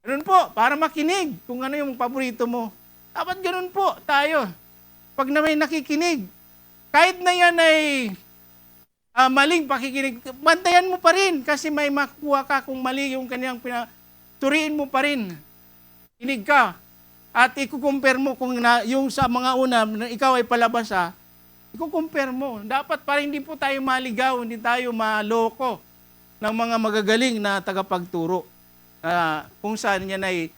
Ganun po, para makinig kung ano yung paborito mo. Dapat ganun po tayo. Pag na may nakikinig, kahit na yan ay maling pakikinig, bantayan mo pa rin kasi may makuha ka kung mali yung kanyang turiin mo pa rin. Kinig ka. At i-compare mo kung yung sa mga una, ikaw ay palabas i-compare mo. Dapat para hindi po tayo maligaw, hindi tayo maloko ng mga magagaling na tagapagturo. Kung saan yan ay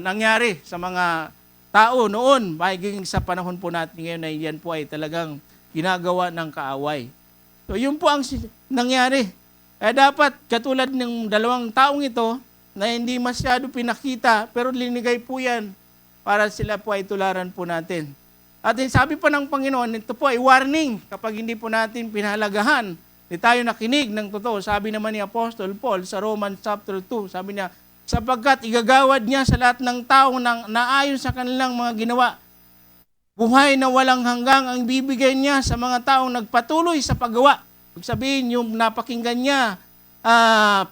nangyari sa mga tao noon, mahiging sa panahon po natin ngayon ay yan po ay talagang ginagawa ng kaaway. So yun po ang nangyari. Kaya dapat katulad ng dalawang taong ito na hindi masyado pinakita pero linigay po yan para sila po ay tularan po natin. At sabi pa ng Panginoon, ito po ay warning kapag hindi po natin pinahalagahan. Hindi tayo nakinig ng totoo. Sabi naman ni Apostol Paul sa Romans chapter 2, sabi niya, sapagkat igagawad niya sa lahat ng tao naayon sa kanilang mga ginawa. Buhay na walang hanggang ang bibigay niya sa mga taong nagpatuloy sa paggawa. Ibig sabihin, yung napakinggan niya,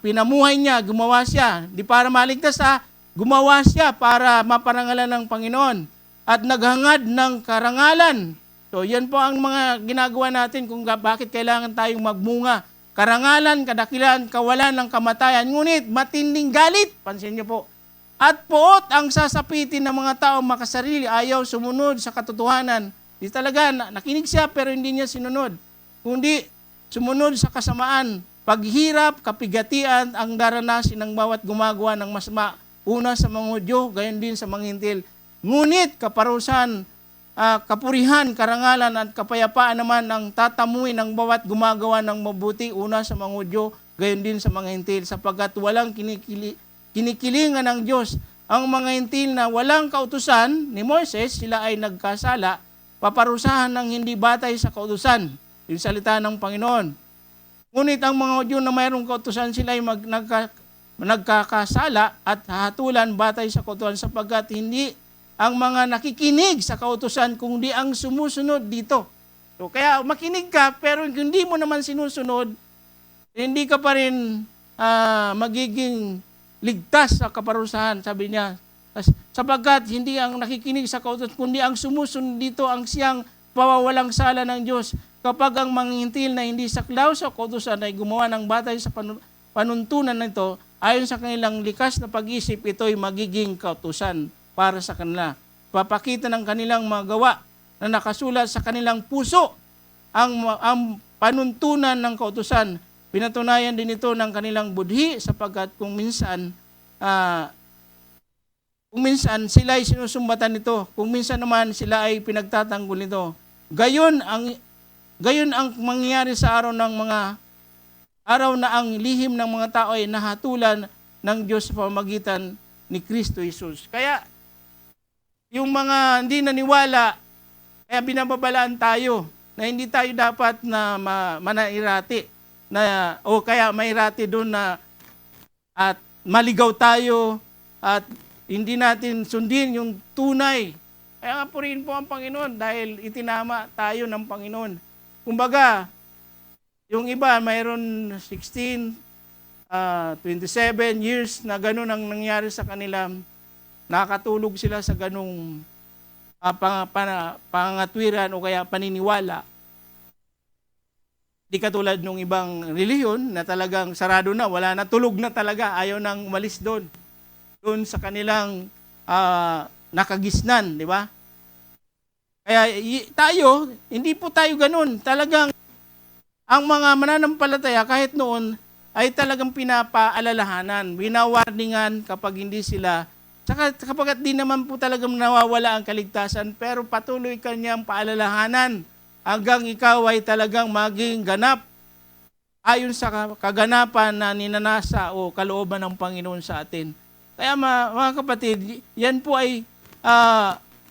pinamuhay niya, gumawa siya. Di para maligtas gumawa siya para maparangalan ng Panginoon at naghangad ng karangalan. So yan po ang mga ginagawa natin kung bakit kailangan tayong magmunga. Karangalan, kadakilan, kawalan ng kamatayan, ngunit matinding galit. Pansin niyo po. At poot ang sasapitin ng mga tao makasarili, ayaw sumunod sa katotohanan. Di talaga, nakinig siya pero hindi niya sinunod. Kundi sumunod sa kasamaan, paghirap, kapigatian ang daranasin ng bawat gumagawa ng masama. Una sa mga Hudyo, gayon din sa mga Hintil. Ngunit kaparusahan, kapurihan, karangalan at kapayapaan naman ang tatamuin ng bawat gumagawa ng mabuti. Una sa mga Hudyo, gayon din sa mga Hintil. Sapagkat walang kinikilingan ng Diyos. Ang mga Hintil na walang kautusan ni Moises, sila ay nagkasala, paparusahan ng hindi batay sa kautusan. Yung salita ng Panginoon. Ngunit ang mga Hudyo na mayroong kautusan, sila ay nagkakasala at hahatulan batay sa kautusan sapagkat hindi ang mga nakikinig sa kautusan kundi ang sumusunod dito. So, kaya makinig ka pero hindi mo naman sinusunod, hindi ka pa rin magiging ligtas sa kaparusahan, sabi niya. Sapagkat hindi ang nakikinig sa kautusan kundi ang sumusunod dito ang siyang pawawalang sala ng Diyos. Kapag ang mga Hintil na hindi saklaw sa kautusan ay gumawa ng batay sa panuntunan nito, ayon sa kanilang likas na pag-isip, ito'y magiging kautusan para sa kanila. Papakita ng kanilang mga gawa na nakasulat sa kanilang puso ang panuntunan ng kautusan. Pinatunayan din ito ng kanilang budhi sapagkat kung minsan sila ay sinusumbatan nito, kung minsan naman sila ay pinagtatanggol nito. Gayon ang mangyayari sa araw na ang lihim ng mga tao ay nahatulan ng Diyos sa pamamagitan ni Kristo Jesus. Kaya, yung mga hindi naniwala, kaya binababalaan tayo na hindi tayo dapat na manairati o kaya mairati doon na at maligaw tayo at hindi natin sundin yung tunay. Kaya nga purihin po ang Panginoon dahil itinama tayo ng Panginoon. Kumbaga, yung iba mayroon 16, 27 years na ganun ang nangyari sa kanila. Nakatulog sila sa ganung pangatwiran o kaya paniniwala. Di katulad ng ibang relihiyon na talagang sarado na, wala na, tulog na talaga, ayaw nang umalis doon. Doon sa kanilang nakagisnan, di ba? Kaya tayo, hindi po tayo ganun. Talagang ang mga mananampalataya kahit noon ay talagang pinapaalalahanan, winawarningan kapag hindi sila, saka kapag di naman po talagang nawawala ang kaligtasan, pero patuloy kanyang paalalahanan hanggang ikaw ay talagang maging ganap ayon sa kaganapan na ninanasa o kalooban ng Panginoon sa atin. Kaya mga kapatid, yan po ay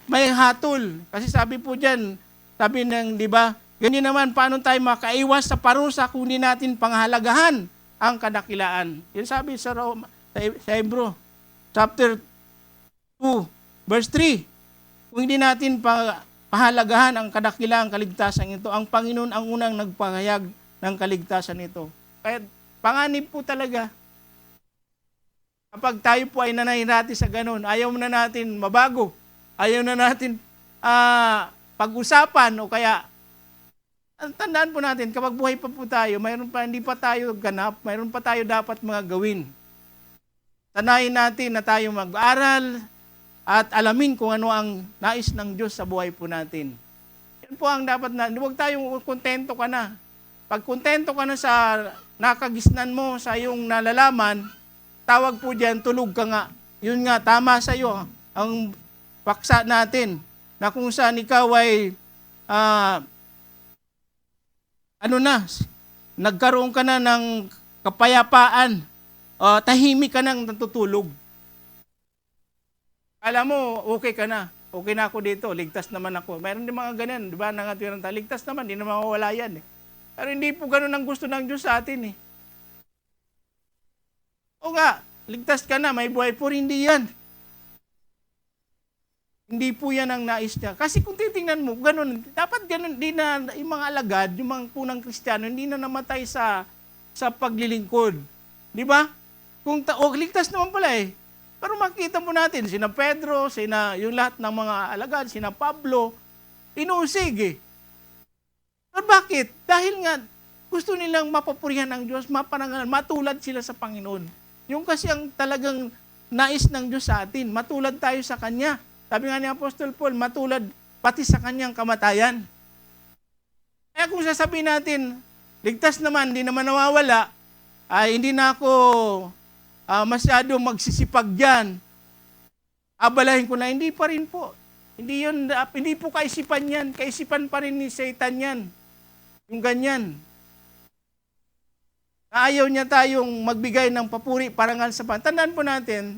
may hatol. Kasi sabi po dyan, sabi ng, di ba, ganyan naman, paano tayo makaiwas sa parusa kung hindi natin panghalagahan ang kadakilaan. Yan sabi sa Hebrew, chapter 2, verse 3. Kung hindi natin pahalagahan ang kadakilaang kaligtasan ito, ang Panginoon ang unang nagpahayag ng kaligtasan ito. Kaya panganib po talaga. Kapag tayo po ay nanahirati sa ganun, ayaw na natin mabago. Ayaw na natin pag-usapan o kaya tandaan po natin, kapag buhay pa po tayo, mayroon pa, hindi pa tayo ganap, mayroon pa tayo dapat mga gawin. Tanayin natin na tayo mag-aral at alamin kung ano ang nais ng Diyos sa buhay po natin. Yan po ang dapat na, huwag tayong kontento ka na. Pag kontento ka na sa nakagisnan mo, sa iyong nalalaman, tawag po dyan, tulog ka nga. Yun nga, tama sa iyo ang paksa natin na kung saan ikaw ay nagkaroon ka na ng kapayapaan, tahimik ka nang natutulog. Alam mo, okay ka na. Okay na ako dito, ligtas naman ako. Mayroon din mga ganyan, di ba, nangatwiran tayo, ligtas naman, di naman mawala yan. Pero hindi po ganun ang gusto ng Diyos sa atin. O nga, ligtas ka na, may buhay po, hindi yan. Hindi po yan ang nais niya. Kasi kung titingnan mo, ganun, dapat ganun, di na yung mga alagad, yung mga punang Kristiyano, hindi na namatay sa paglilingkod. Di ba? Ligtas naman pala Pero makita mo natin, sina Pedro, yung lahat ng mga alagad, sina Pablo, inusig Pero bakit? Dahil nga, gusto nilang mapapurihan ng Diyos, maparangalan, matulad sila sa Panginoon. Yung kasi ang talagang nais ng Diyos sa atin, matulad tayo sa Kanya. Sabi nga ni Apostol Paul, matulad pati sa Kanyang kamatayan. Kaya kung sasabihin natin, ligtas naman, hindi naman nawawala, ay hindi na ako masyado magsisipag dyan. Abalahin ko na, hindi pa rin po. Hindi po kaisipan yan. Kaisipan pa rin ni Satan yan. Yung ganyan. Ayaw niya tayong magbigay ng papuri, parangal sa Panginoon. Tandaan po natin,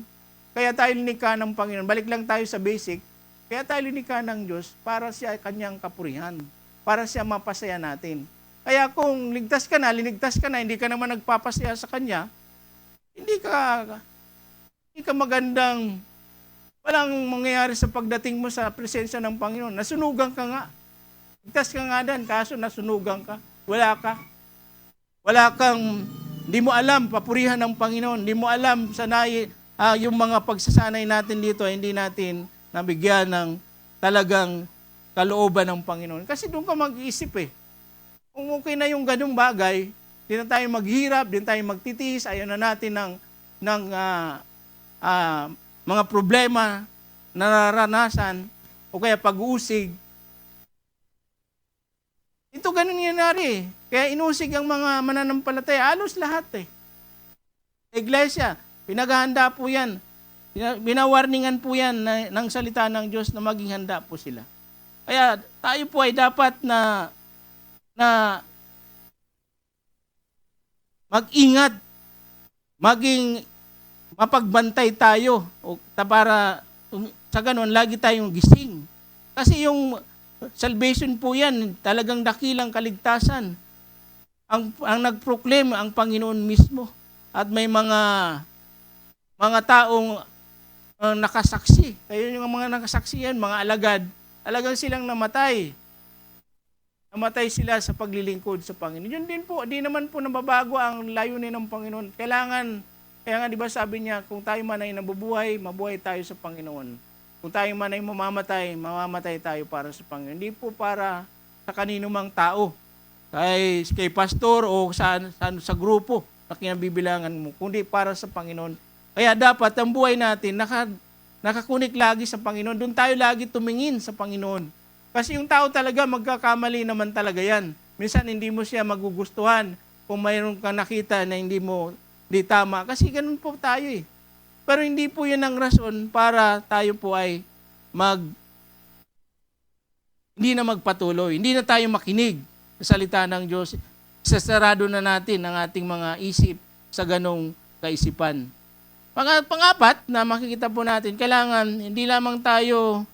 kaya tayo linikha ng Panginoon. Balik lang tayo sa basic. Kaya tayo linikha ng Diyos para siya Kanyang kapurihan. Para siya mapasaya natin. Kaya kung ligtas ka na, linigtas ka na, hindi ka naman nagpapasaya sa Kanya, hindi ka magandang, walang mangyayari sa pagdating mo sa presensya ng Panginoon. Nasunugan ka nga. Ligtas ka nga din, kaso nasunugan ka. Wala ka. Wala kang, hindi mo alam, papurihan ng Panginoon. Hindi mo alam, yung mga pagsasanay natin dito, hindi natin nabigyan ng talagang kalooban ng Panginoon. Kasi doon ka mag-iisip Kung okay na yung ganung bagay, di na tayo maghirap, di na tayo magtitiis, ayaw na natin ng mga problema na nararanasan o kaya pag-uusig. Ito ganun nangyari. Kaya inusig ang mga mananampalataya, halos lahat Iglesia, pinaghahanda po yan. Binawarningan po yan ng salita ng Diyos na maging handa po sila. Kaya tayo po ay dapat na mag-ingat, maging mapagbantay tayo para sa ganun, lagi tayong gising. Kasi yung salvation po yan, talagang dakilang kaligtasan. Ang nag-proclaim ang Panginoon mismo. At may mga taong nakasaksi. Kaya yung mga nakasaksi yan, mga alagad, talagang silang namatay. Namatay sila sa paglilingkod sa Panginoon. Yun din po, di naman po nababago ang layunin ng Panginoon. Kaya nga di ba sabi niya, kung tayo man ay nabubuhay, mabuhay tayo sa Panginoon. Kung tayo man ay mamamatay tayo para sa Panginoon. Hindi po para sa kanino mang tao. Kay pastor o sa grupo na kinabibilangan mo. Kundi para sa Panginoon. Kaya dapat ang buhay natin nakakunik lagi sa Panginoon. Doon tayo lagi tumingin sa Panginoon. Kasi yung tao talaga magkakamali naman talaga yan. Minsan hindi mo siya magugustuhan kung mayroon kang nakita na hindi tama. Kasi ganun po tayo Pero hindi po yun ang rason para tayo po ay hindi na magpatuloy. Hindi na tayo makinig sa salita ng Diyos. isasarado na natin ang ating mga isip sa ganong kaisipan. Pangapat na makikita po natin, kailangan hindi lamang tayo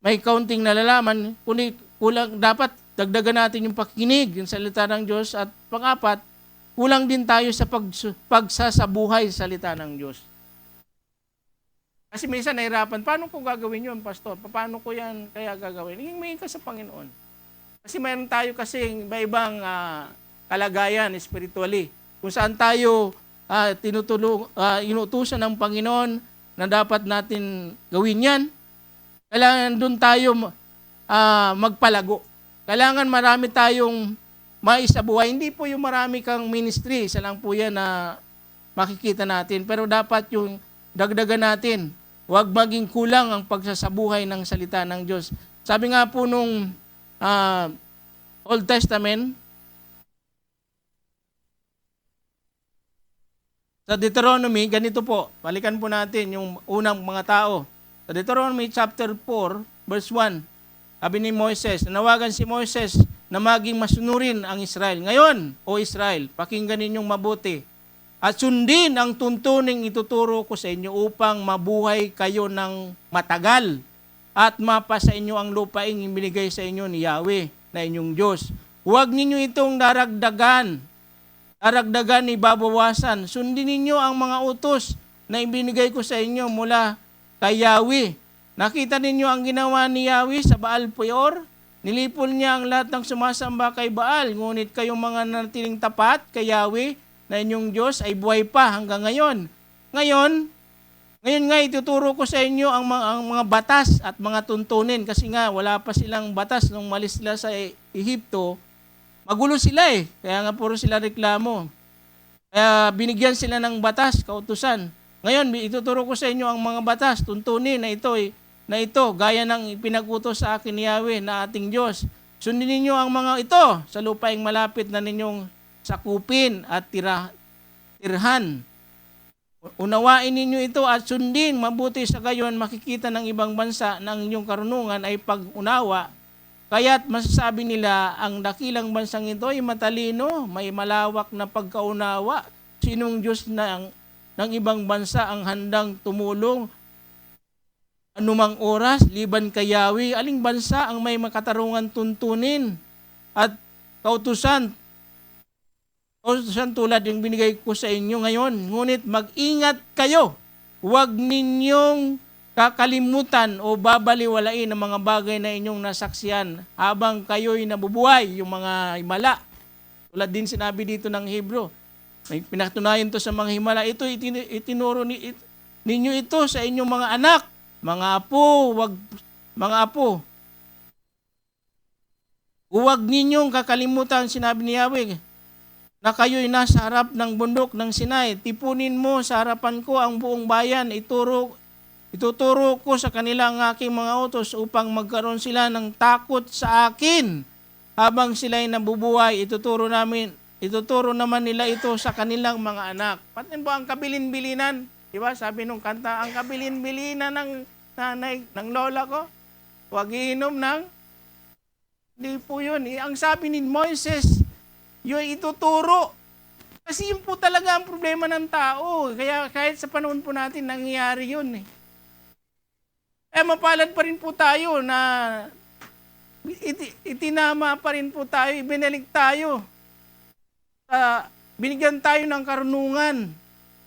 may kaunting nalalaman, kundi kulang, dapat dagdagan natin yung pakikinig, yung salita ng Diyos. At pangapat, kulang din tayo sa pagsasabuhay sa salita ng Diyos. Kasi minsan nahirapan, paano ko gagawin yun, Pastor? Paano ko yan kaya gagawin? Hingin ka sa Panginoon. Kasi mayroon tayo kasi iba-ibang kalagayan spiritually. Kung saan tayo inutusan ng Panginoon na dapat natin gawin yan, kailangan doon tayo magpalago. Kailangan marami tayong maisabuhay. Hindi po yung marami kang ministry, isa lang po yan na makikita natin. Pero dapat yung dagdagan natin. Huwag maging kulang ang pagsasabuhay ng salita ng Diyos. Sabi nga po nung Old Testament, sa Deuteronomy, ganito po, balikan po natin yung unang mga tao. Sa Deuteronomy chapter 4, verse 1, sabi ni Moises, nanawagan si Moises na maging masunurin ang Israel. Ngayon, O Israel, pakinggan ninyong mabuti at sundin ang tuntuning ituturo ko sa inyo upang mabuhay kayo ng matagal at mapa sa inyo ang lupaing ibinigay sa inyo ni Yahweh na inyong Diyos. Huwag ninyo itong daragdagan ni babawasan. Sundin ninyo ang mga utos na ibinigay ko sa inyo mula kay Yahweh. Nakita ninyo ang ginawa ni Yahweh sa Baal Peor? Nilipol niya ang lahat ng sumasamba kay Baal. Ngunit kayong mga nanatiling tapat kay Yahweh na inyong Diyos ay buhay pa hanggang ngayon. Ngayon nga ituturo ko sa inyo ang mga batas at mga tuntunin kasi nga wala pa silang batas nung malis sila sa Ehipto. Magulo sila kaya nga puro sila reklamo. Kaya binigyan sila ng batas, kautusan. Ngayon, ituturo ko sa inyo ang mga batas, tuntunin na ito, gaya ng ipinag-utos sa akin ni Yahweh na ating Diyos. Sundin ninyo ang mga ito sa lupaing malapit na ninyong sakupin at tirhan. Unawain ninyo ito at sundin, mabuti sa gayon makikita ng ibang bansa na ang inyong karunungan ay pag-unawa. Kaya't masasabi nila, ang dakilang bansang ito ay matalino, may malawak na pagkaunawa. Sinong Diyos ng ibang bansa ang handang tumulong anumang oras, liban kay Yahweh? Aling bansa ang may makatarungan tuntunin at kautusan tulad yung binigay ko sa inyo ngayon? Ngunit mag-ingat kayo, huwag ninyong kakalimutan o babaliwalain ang mga bagay na inyong nasaksiyan habang kayo'y nabubuhay, yung mga himala. Tulad din sinabi dito ng Hebrew. May pinatunayan to sa mga himala. Ito itinuro ninyo ito sa inyong mga anak, mga apo. Huwag ninyong kakalimutan, sinabi ni Yahweh, na kayo'y nasa harap ng bundok ng Sinai. Tipunin mo sa harapan ko ang buong bayan. Ituturo ko sa kanila ang aking mga utos upang magkaroon sila ng takot sa akin. Habang sila'y nabubuhay, ituturo naman nila ito sa kanilang mga anak. Patin po ang kabilin-bilinan. Diba? Sabi nung kanta, ang kabilin-bilinan ng nanay, ng lola ko, huwag iinom ng. Hindi po yun. Ang sabi ni Moises, yung ituturo. Kasi yun po talaga ang problema ng tao. Kaya kahit sa panahon po natin, nangyayari yun mapalad pa rin po tayo na itinama pa rin po tayo, ibinalig tayo. Binigyan tayo ng karunungan.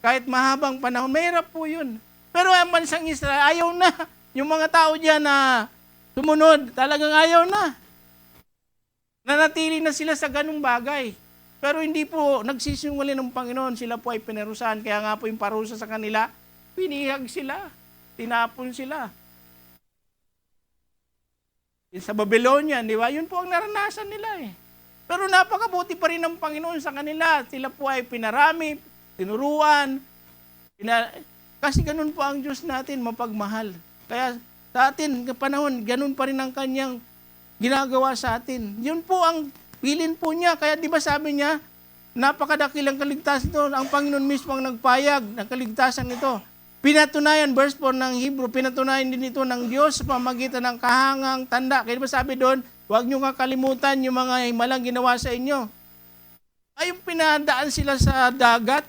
Kahit mahabang panahon, mahirap po yun. Pero ang bansang Israel, ayaw na. Yung mga tao dyan na sumunod, talagang ayaw na. Nanatili na sila sa ganung bagay. Pero hindi po nagsisingali ng Panginoon, sila po ay pinarusahan. Kaya nga po yung parusa sa kanila, pinihag sila, tinapon sila. Sa Babylonia, di ba? Yun po ang naranasan nila Pero napakabuti pa rin ng Panginoon sa kanila. Sila po ay pinarami, tinuruan. Kasi ganun po ang Diyos natin, mapagmahal. Kaya sa atin, panahon, ganun pa rin ang kanyang ginagawa sa atin. Yun po ang pilin po niya. Kaya di ba sabi niya, napakadakilang kaligtasan ito. Ang Panginoon mismo ang nagpayag ng kaligtasan ito. Pinatunayan, verse 4 ng Hebrew, pinatunayan din ito ng Diyos sa pamagitan ng kahangang tanda. Kaya di ba sabi doon, Huwag nyo kakalimutan yung mga himalang ginawa sa inyo. Ay, yung pinadaan sila sa dagat,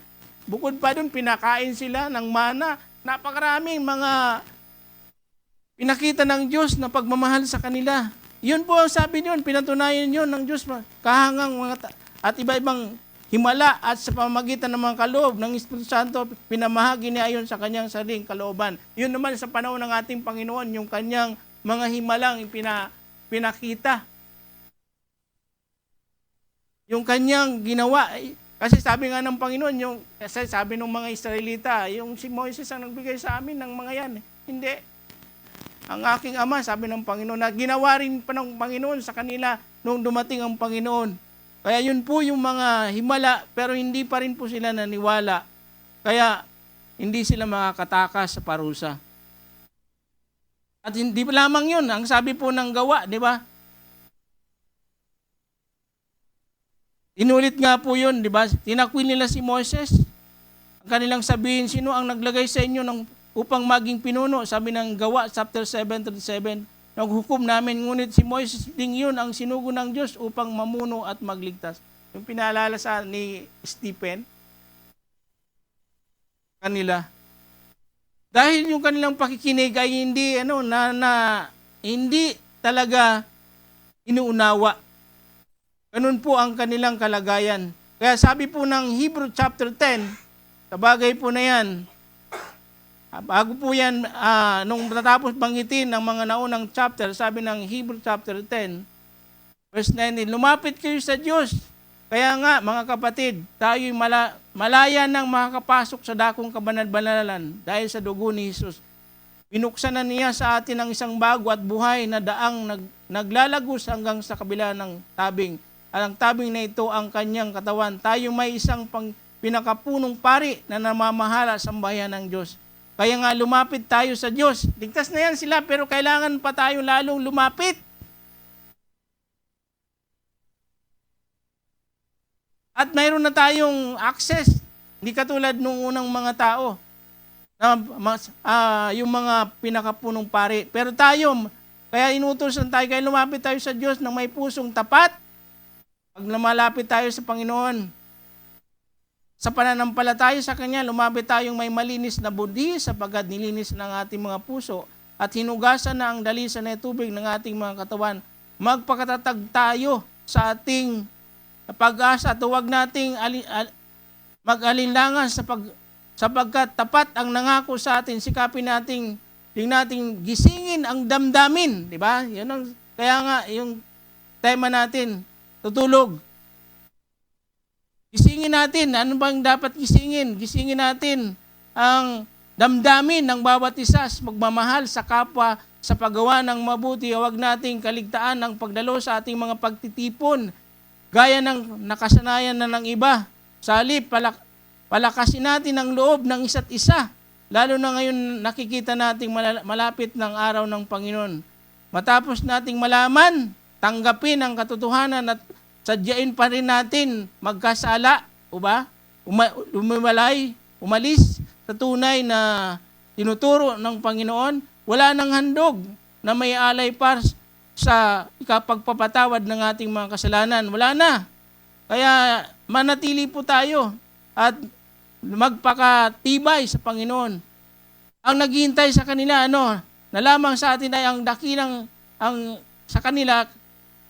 bukod pa dun, pinakain sila ng mana. Napakaraming mga pinakita ng Diyos na pagmamahal sa kanila. Yun po ang sabi niyon, pinatunayan yun ng Diyos. Kahangang at iba-ibang himala at sa pamamagitan ng mga kaloob ng Espiritu Santo, pinamahagi niya ayon sa kanyang sariling kalooban. Yun naman sa panahon ng ating Panginoon, yung kanyang mga himalang pinakita. Yung kanyang ginawa, kasi sabi nga ng Panginoon, kasi sabi ng mga Israelita, yung si Moises ang nagbigay sa amin ng mga yan. Hindi. Ang aking Ama, sabi ng Panginoon, na ginawa rin pa ng Panginoon sa kanila nung dumating ang Panginoon. Kaya yun po yung mga himala, pero hindi pa rin po sila naniwala. Kaya hindi sila makakatakas sa parusa. At hindi pa lamang yun, ang sabi po ng gawa, di ba? Inulit nga po yun, di ba? Tinakwil nila si Moses. Ang kanilang sabihin, sino ang naglagay sa inyo upang maging pinuno? Sabi ng gawa, chapter 7:37. Naghukom namin, ngunit si Moses ding yun ang sinugo ng Diyos upang mamuno at magligtas. Yung pinaalala sa ni Stephen, kanila. Dahil yung kanilang pakikinig ay hindi hindi talaga inuunawa. Ganun po ang kanilang kalagayan. Kaya sabi po ng Hebrew chapter 10, sa bagay po na yan, bago po yan, nung natapos banggitin ng mga naunang chapter, sabi ng Hebrew chapter 10, verse 19, lumapit kayo sa Diyos. Kaya nga, mga kapatid, tayo'y malaya nang makakapasok sa dakong kabanal-banalan dahil sa dugo ni Jesus. Binuksan na niya sa atin ang isang bago at buhay na daang naglalagos hanggang sa kabila ng tabing. At ang tabing na ito ang kanyang katawan. Tayo may isang pinakapunong pari na namamahala sa bayan ng Diyos. Kaya nga lumapit tayo sa Diyos. Ligtas na yan sila pero kailangan pa tayo lalong lumapit. At mayroon na tayong access. Hindi katulad nung unang mga tao. Yung mga pinakapunong pari. Pero tayo, kaya inutusan tayo, kaya lumapit tayo sa Diyos ng may pusong tapat. Pag lumalapit tayo sa Panginoon, sa pananampalataya sa Kanya, lumapit tayong may malinis na bundi sapagkat nilinis ng ating mga puso at hinugasan na ang dalisan na tubig ng ating mga katawan. Magpakatatag tayo sa ating pag-asa at huwag nating mag-alinlangan sapagkat tapat ang nangako sa atin, sikapin nating gisingin ang damdamin, di ba? Kaya nga yung tema natin, tutulog. Gisingin natin, ano bang dapat gisingin? Gisingin natin ang damdamin ng bawat isa sa magmamahal sa kapwa, sa paggawa ng mabuti. Huwag nating kaligtaan ang pagdalo sa ating mga pagtitipon, gaya ng nakasanayan na ng iba. Sa halip, palakasin natin ang loob ng isa't isa. Lalo na ngayon nakikita nating malapit ng araw ng Panginoon. Matapos nating malaman, tanggapin ang katotohanan at sadyain pa rin natin magkasala, o ba? Umalis sa tunay na tinuturo ng Panginoon. Wala nang handog na may alay par sa ikapagpapatawad ng ating mga kasalanan. Wala na. Kaya manatili po tayo at magpakatibay sa Panginoon. Ang naghihintay sa kanila, na lamang sa atin ay ang dakilang, sa kanila,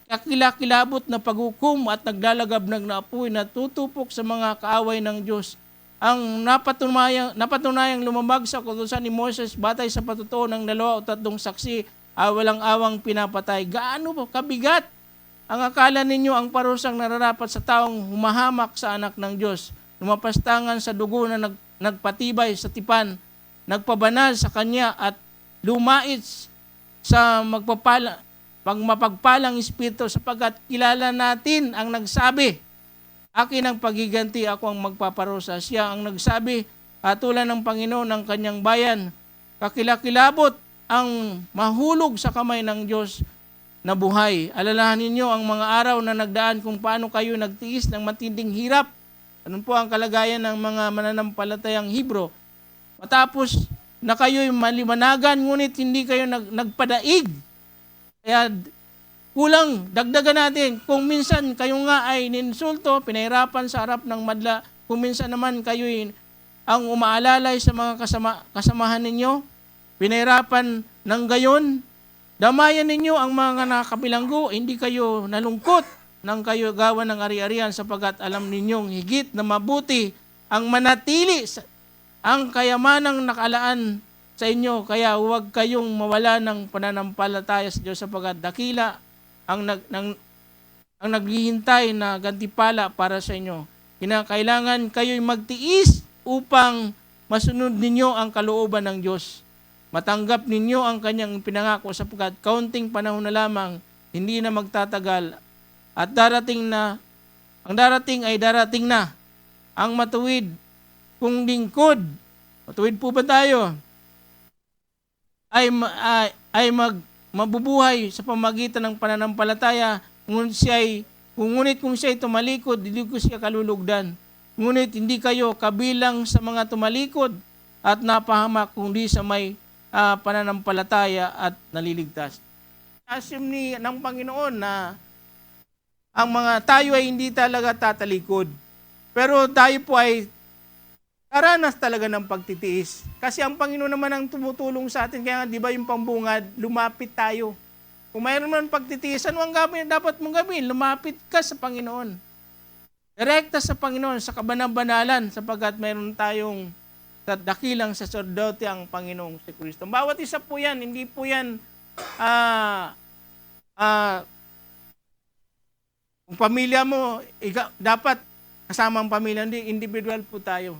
kakilakilabot na paghukom at naglalagab ng naapoy na tutupok sa mga kaaway ng Diyos. Ang napatunayang lumabag sa kautusan ni Moses batay sa patutuo ng 2 o 3 saksi, walang awang pinapatay. Gaano po kabigat ang akala ninyo ang parusang nararapat sa taong humahamak sa anak ng Diyos, lumapastangan sa dugo na nagpatibay sa tipan, nagpabanal sa kanya at lumait sa mapagpalang espiritu sapagkat kilala natin ang nagsabi, akin ang pagiganti, ako ang magpaparusa. Siya ang nagsabi, tulad ng Panginoon ng kanyang bayan, kakilakilabot ang mahulog sa kamay ng Diyos na buhay. Alalahanin niyo ang mga araw na nagdaan kung paano kayo nagtiis ng matinding hirap. Ano po ang kalagayan ng mga mananampalatayang Hebro? Matapos na kayo'y maliwanagan, ngunit hindi kayo nagpadaig. Kaya kulang, dagdagan natin. Kung minsan kayo nga ay ninsulto, pinahirapan sa harap ng madla, kung minsan naman kayo ang umaalalay sa mga kasamahan ninyo, pinahirapan ng gayon, damayan ninyo ang mga nakabilanggo, hindi kayo nalungkot nang kayo gawa ng ari-arian sapagkat alam ninyong higit na mabuti ang manatili ang kayamanang nakalaan sa inyo, kaya huwag kayong mawala ng pananampalataya sa Diyos sapagkat dakila ang naghihintay na gantipala para sa inyo. Kinakailangan kayo'y magtiis upang masunod ninyo ang kalooban ng Diyos. Matanggap ninyo ang kanyang pinangako sapagkat kaunting panahon na lamang, hindi na magtatagal at ang darating ay darating na. Ang matuwid kung lingkod, matuwid po ba tayo? Ay mabubuhay sa pamagitan ng pananampalataya, ngunit kung siya'y tumalikod, hindi ko siya kalulugdan. Ngunit hindi kayo kabilang sa mga tumalikod at napahamak, kundi sa may pananampalataya at naliligtas. Asim ng Panginoon na ang mga tayo ay hindi talaga tatalikod. Pero tayo po ay karanas talaga ng pagtitiis. Kasi ang Panginoon naman ang tumutulong sa atin. Kaya nga, di ba yung pambungad, lumapit tayo. Kung mayroon man pagtitiis, ano ang gawin na dapat mong gawin? Lumapit ka sa Panginoon. Direkta sa Panginoon, sa kabanang-banalan, sapagkat mayroon tayong dakilang sacerdote ang Panginoong si Kristo. Bawat isa po yan, hindi po yan kung pamilya mo, dapat kasama ang pamilya, hindi individual po tayo.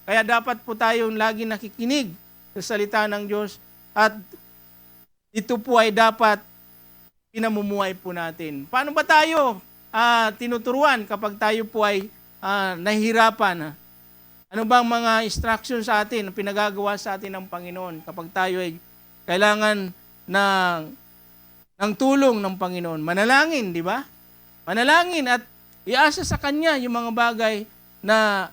Kaya dapat po tayong lagi nakikinig sa salita ng Diyos at ito po ay dapat pinamumuhay po natin. Paano ba tayo tinuturuan kapag tayo po ay nahihirapan? Ano bang mga instruction sa atin, pinagagawa sa atin ng Panginoon kapag tayo ay kailangan ng tulong ng Panginoon? Manalangin, di ba? Manalangin at iasa sa Kanya yung mga bagay na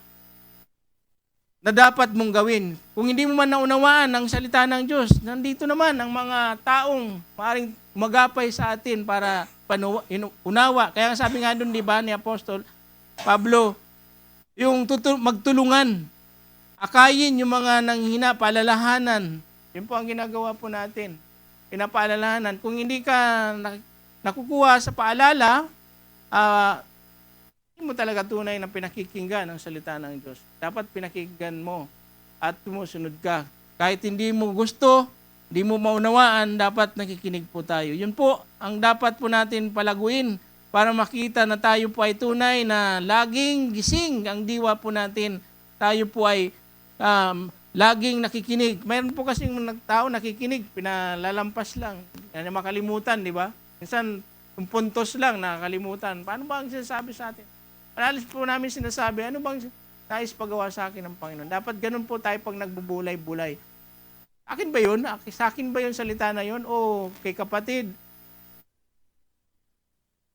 dapat mong gawin. Kung hindi mo man naunawaan ang salita ng Diyos, nandito naman ang mga taong maaaring magapay sa atin para unawa. Kaya sabi nga doon, di ba, ni Apostol Pablo, yung magtulungan, akayin yung mga nanghina, paalalahanan. Yun po ang ginagawa po natin. Pinapaalalahanan. Kung hindi ka nakukuha sa paalala, hindi mo talaga tunay na pinakikinggan ang salita ng Diyos. Dapat pinakikinggan mo at tumusunod ka. Kahit hindi mo gusto, hindi mo maunawaan, dapat nakikinig po tayo. Yun po ang dapat po natin palaguin para makita na tayo po ay tunay na laging gising ang diwa po natin. Tayo po ay laging nakikinig. Mayroon po kasing tao nakikinig, pinalalampas lang. Yan yung makalimutan, di ba? Minsan, yung puntos lang, nakakalimutan. Paano ba ang sinasabi sa atin? Panalis po namin sinasabi, ano bang nais pagawa sa akin ng Panginoon? Dapat ganun po tayo pag nagbubulay-bulay. Akin ba yun? Sa akin ba yung salita na yun? O kay kapatid?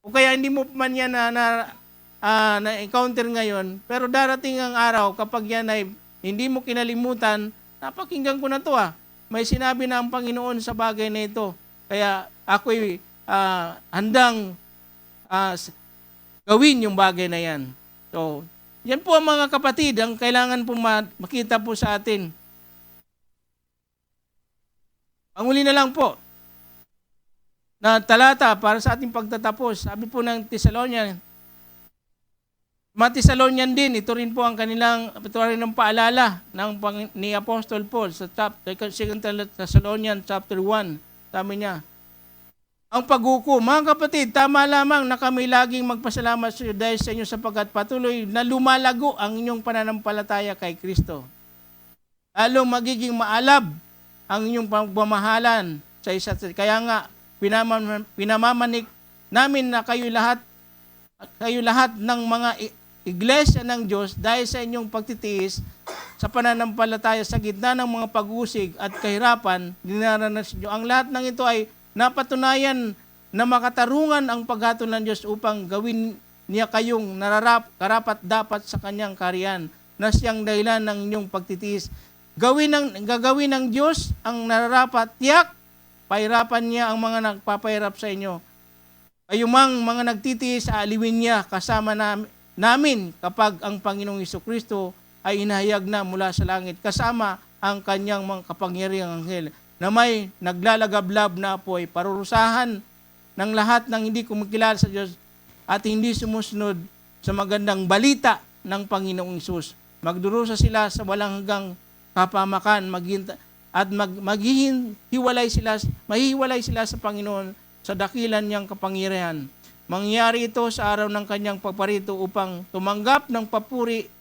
O kaya hindi mo man yan na-encounter ngayon, pero darating ang araw kapag yan ay hindi mo kinalimutan, napakinggan ko na to May sinabi na ang Panginoon sa bagay na ito. Kaya ako'y handang gawin yung bagay na yan. So, yan po ang mga kapatid, ang kailangan po makita po sa atin. Ang uli na lang po, na talata para sa ating pagtatapos. Sabi po ng Thessalonian, mga Thessalonian din, ito rin po ang ito rin ang paalala ni Apostol Paul sa 2 Thessalonians chapter 1. Sabi niya, ang paghukom, mga kapatid, tama lamang na kami laging magpasalamat sa iyo dahil sa inyo sapagkat patuloy na lumalago ang inyong pananampalataya kay Kristo. Lalong magiging maalab ang inyong pagmamahalan sa isa't isa. Kaya nga, pinamamanik namin na kayo lahat ng mga iglesia ng Diyos dahil sa inyong pagtitiis sa pananampalataya sa gitna ng mga pag-usig at kahirapan, dinaranas niyo. Ang lahat ng ito ay napatunayan na makatarungan ang paghatol ng Diyos upang gawin niya kayong karapat-dapat sa kanyang kaharian na siyang dahilan ng inyong pagtitiis. Gagawin ng Diyos ang nararapat, tiyak, pahirapan niya ang mga nagpapahirap sa inyo. Kayumang mga nagtitiis sa aliwin niya kasama namin kapag ang Panginoong Hesukristo ay inahayag na mula sa langit kasama ang kanyang mga kapangyarihang anghel na may naglalagablab na apoy, parurusahan ng lahat ng hindi kumikilala sa Diyos at hindi sumusunod sa magandang balita ng Panginoong Hesus. Magdurusa sila sa walang hanggang kapamakan mahihiwalay sila sa Panginoon sa dakilan niyang kapangyarihan. Mangyari ito sa araw ng kanyang pagparito upang tumanggap ng papuri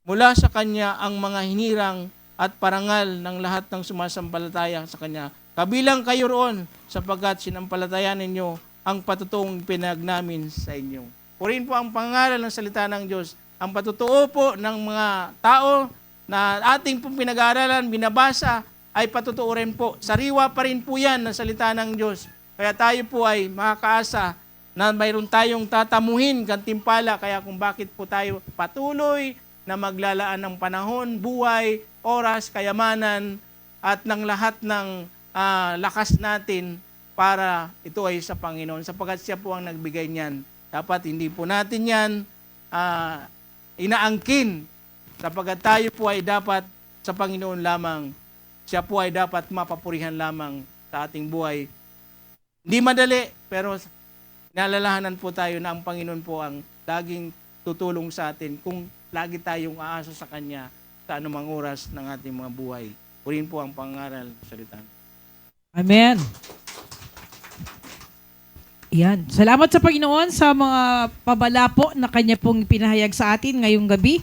mula sa kanya ang mga hinirang at parangal ng lahat ng sumasampalataya sa kanya. Kabilang kayo roon sapagkat sinampalatayan ninyo ang patutuong pinagnamin sa inyo. Purihin po ang pangaral ng salita ng Diyos. Ang patutuo po ng mga tao na ating pong pinag-aaralan, binabasa, ay patutuo rin po. Sariwa pa rin po yan ng salita ng Diyos. Kaya tayo po ay makakaasa na mayroon tayong tatamuhin, gantimpala, kaya kung bakit po tayo patuloy na maglalaan ng panahon, buhay, oras, kayamanan, at ng lahat ng lakas natin para ito ay sa Panginoon, sapagkat siya po ang nagbigay niyan. Dapat hindi po natin yan inaangkin, sapagkat tayo po ay dapat sa Panginoon lamang. Siya po ay dapat mapapurihan lamang sa ating buhay. Hindi madali, pero nalalahanan po tayo na ang Panginoon po ang laging tutulong sa atin kung lagi tayong aasa sa Kanya sa anumang oras ng ating mga buhay. Purihin po ang pangaral ng salita. Amen. Yan. Salamat sa Panginoon sa mga pabala po na Kanya pong pinahayag sa atin ngayong gabi.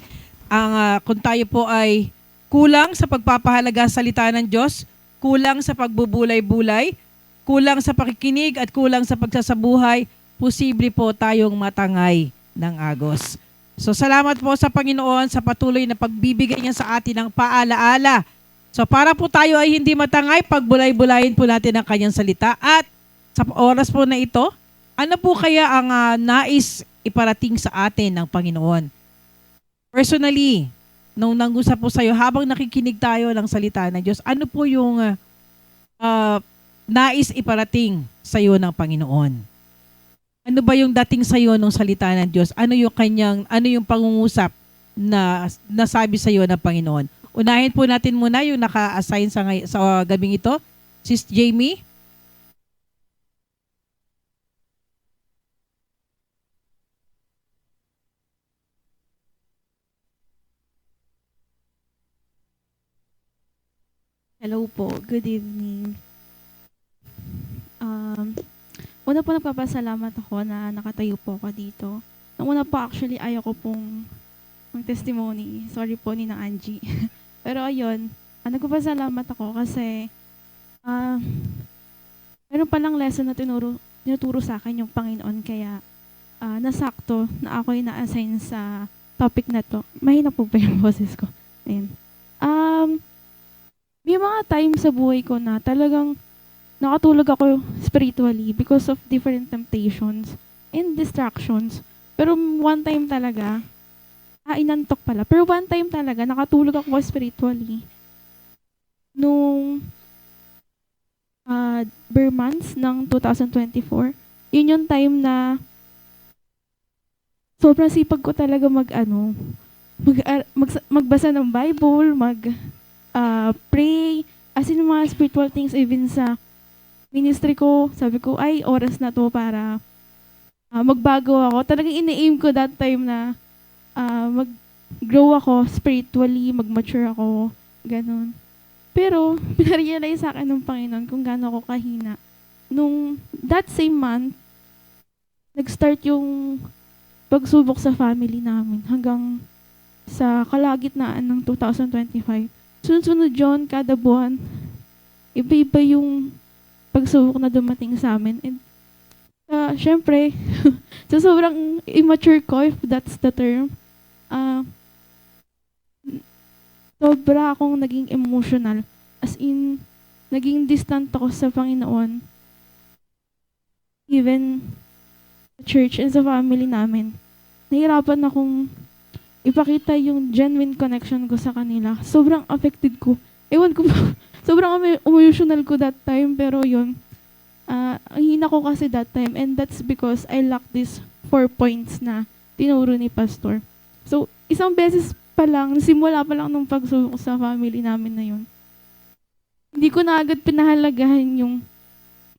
Kung tayo po ay kulang sa pagpapahalaga sa salita ng Diyos, kulang sa pagbubulay-bulay, kulang sa pakikinig at kulang sa pagsasabuhay, posible po tayong matangay ng agos. So salamat po sa Panginoon sa patuloy na pagbibigay niya sa atin ng paalaala. So para po tayo ay hindi matangay, pagbulay-bulayin po natin ang kanyang salita. At sa oras po na ito, ano po kaya ang nais iparating sa atin ng Panginoon? Personally, nung nangusap po sa iyo, habang nakikinig tayo ng salita ng Diyos, ano po yung nais iparating sa iyo ng Panginoon? Ano ba yung dating sa iyo ng salita ng Diyos? Ano yung pangungusap na nasabi sa iyo ng Panginoon? Unahin po natin muna yung naka-assign sa gabing ito, Sis Jamie. Hello po. Good evening. Una po nagpapasalamat ako na nakatayo po ako dito. Nung una po actually ayaw ko pong testimony. Sorry po ni na Angie. Pero ayun, nagpapasalamat ako kasi meron palang lesson na tinuturo sa akin yung Panginoon kaya nasakto na ako yung na-assign sa topic na to. Mahina po ba yung boses ko? Ayun. May mga time sa buhay ko na talagang nakatulog ako spiritually because of different temptations and distractions. Pero one time talaga, inantok pala. Pero one time talaga, nakatulog ako spiritually. Nung bare months ng 2024, yun yung time na sobrang sipag ko talaga magbasa ng Bible, pray, as in mga spiritual things even sa ministry ko. Sabi ko, ay, oras na to para magbago ako. Talagang ina-aim ko that time na mag-grow ako spiritually, mag-mature ako, ganun. Pero, pinarealize sa akin ng Panginoon kung gaano ako kahina. Nung that same month, nag-start yung pagsubok sa family namin hanggang sa kalagitnaan ng 2025. Sunod-sunod yun, kada buwan, iba-iba yung pagsubok na dumating sa amin. And syempre, so sobrang immature ko, if that's the term, sobra akong naging emotional. As in, naging distant ako sa Panginoon. Even sa church and sa family namin. Nahirapan akong ipakita yung genuine connection ko sa kanila. Sobrang affected ko. Ewan ko ba, sobrang emotional ko that time, pero yun, ang hina ko kasi that time, and that's because I lack these 4 points na tinuro ni Pastor. So, isang beses pa lang, simula pa lang nung pagsubok sa family namin na yun, hindi ko na agad pinahalagahan yung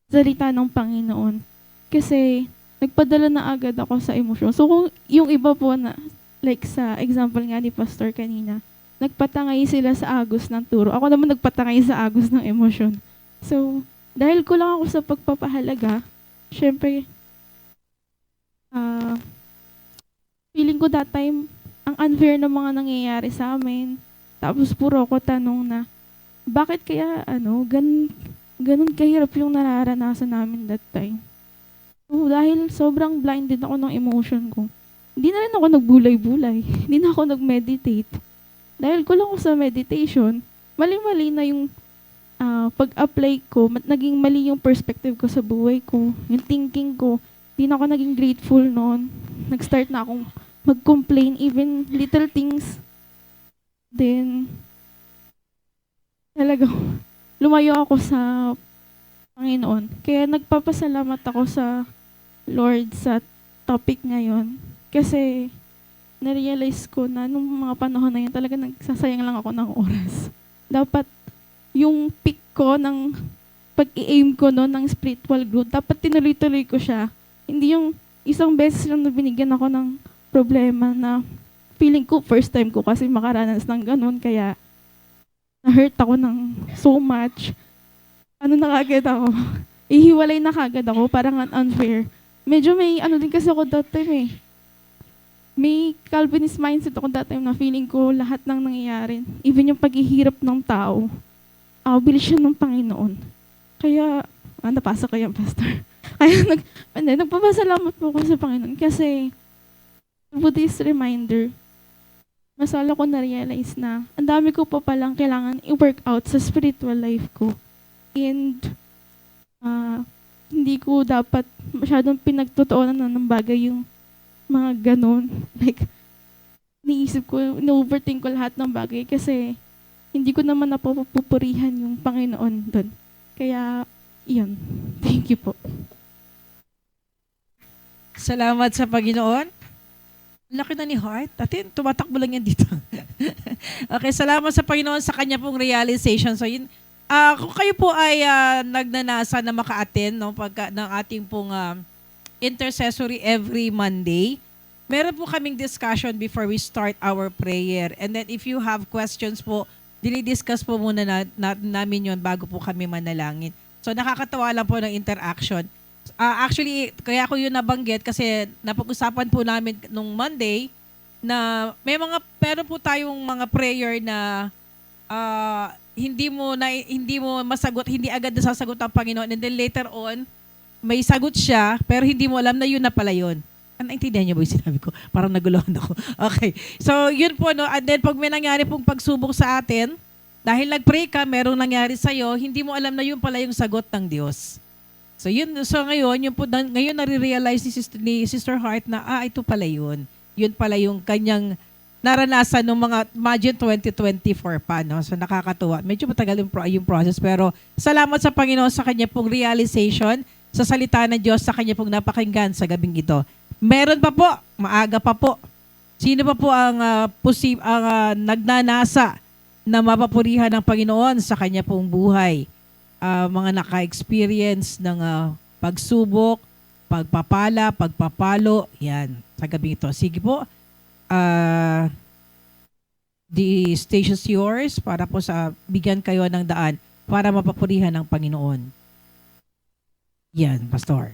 salita ng Panginoon. Kasi, nagpadala na agad ako sa emosyon. So, kung yung iba po na, like sa example nga ni Pastor kanina, nagpatangay sila sa agos ng turo. Ako naman nagpatangay sa agos ng emosyon. So, dahil kulang ako sa pagpapahalaga, syempre, feeling ko that time, ang unfair ng mga nangyayari sa amin. Tapos puro ako tanong na, bakit kaya, ganun kahirap yung nararanasan namin that time. So, dahil sobrang blinded ako ng emotion ko, hindi na rin ako nagbulay-bulay. Hindi na ako nag-meditate. Dahil kulang ako sa meditation, mali-mali na yung pag-apply ko, naging mali yung perspective ko sa buhay ko, yung thinking ko, hindi na ako naging grateful noon. Nag-start na akong mag-complain, even little things. Then, talaga, lumayo ako sa Panginoon. Kaya nagpapasalamat ako sa Lord sa topic ngayon. Kasi, na-realize ko na nung mga panahon na yun, talaga nagsasayang lang ako ng oras. Dapat, yung peak ko ng pag-i-aim ko no, ng spiritual growth, dapat tinuloy-tuloy ko siya. Hindi yung isang beses lang na binigyan ako ng problema na feeling ko, first time ko kasi makaranas ng ganun, kaya na-hurt ako ng so much. Na kagad ako? Ihiwalay na kagad ako, parang unfair. Medyo may din kasi ako that time eh. May Calvinist mindset ako that time na feeling ko lahat ng nangyayari, even yung paghihirap ng tao, bilis siya ng Panginoon. Kaya, napasa ko yan, Pastor. Kaya nagpapasalamat po ako sa Panginoon kasi Buddhist reminder, masala ko na-realize na ang dami ko pa palang kailangan i-work out sa spiritual life ko. And hindi ko dapat masyadong pinagtotoonan ng bagay yung mga ganon. Like, niisip ko, na-overthink ko lahat ng bagay kasi hindi ko naman napupurihan yung Panginoon doon. Kaya, iyon. Thank you po. Salamat sa Panginoon. Laki na ni Heart. Atin, tumatakbo lang yan dito. Okay, salamat sa Panginoon sa kanya pong realization. So, yun, kung kayo po ay nagnanasa na maka-attend ng ating pong intercessory every Monday, meron po kaming discussion before we start our prayer. And then if you have questions po, dinidiscuss po muna namin yon bago po kami manalangin. So nakakatawa lang po ng interaction. Actually, kaya ko yun nabanggit kasi napag-usapan po namin nung Monday na meron po tayong mga prayer na hindi mo masagot, hindi agad nasasagot ang Panginoon, and then later on may sagot siya pero hindi mo alam na yun na pala yun. Naintindihan niyo ba yung sinabi ko? Parang naguluhan ako. Okay. So yun po, no, and then pag may nangyari pong pagsubok sa atin, dahil nag-pray ka, merong nangyari sa'yo, hindi mo alam na yun pala yung sagot ng Diyos. So ngayon, ngayon nare-realize ni Sister Heart na ito pala yun. Yun pala yung kanyang naranasan ng mga, imagine 2024 pa, no? So nakakatuwa. Medyo matagal yung process, pero salamat sa Panginoon sa kanya pong realization, sa salita ng Diyos, sa kanya pong napakinggan sa gabing ito. Meron pa po, maaga pa po. Sino pa po ang nagnanasa na mapapurihan ng Panginoon sa kanya pong buhay? Mga naka-experience ng pagsubok, pagpapala, pagpapalo, yan, sa gabi ito. Sige po, the stage is yours para po sa bigyan kayo ng daan para mapapurihan ng Panginoon. Yan, Pastor.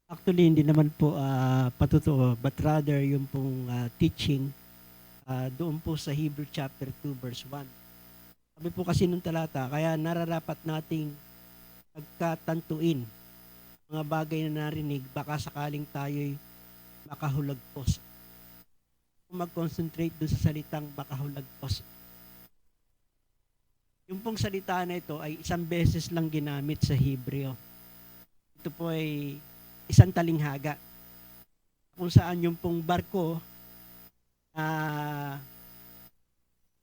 Actually, hindi naman po patutuo, but rather yung pong teaching doon po sa Hebrew chapter 2 verse 1. Sabi po kasi nung talata, kaya nararapat nating pagkatantuin mga bagay na narinig, baka sakaling tayo'y makahulagpos. Mag-concentrate doon sa salitang makahulagpos. Yung pong salita na ito ay isang beses lang ginamit sa Hebreo. Ito po ay isang talinghaga. Kung saan yung pong barko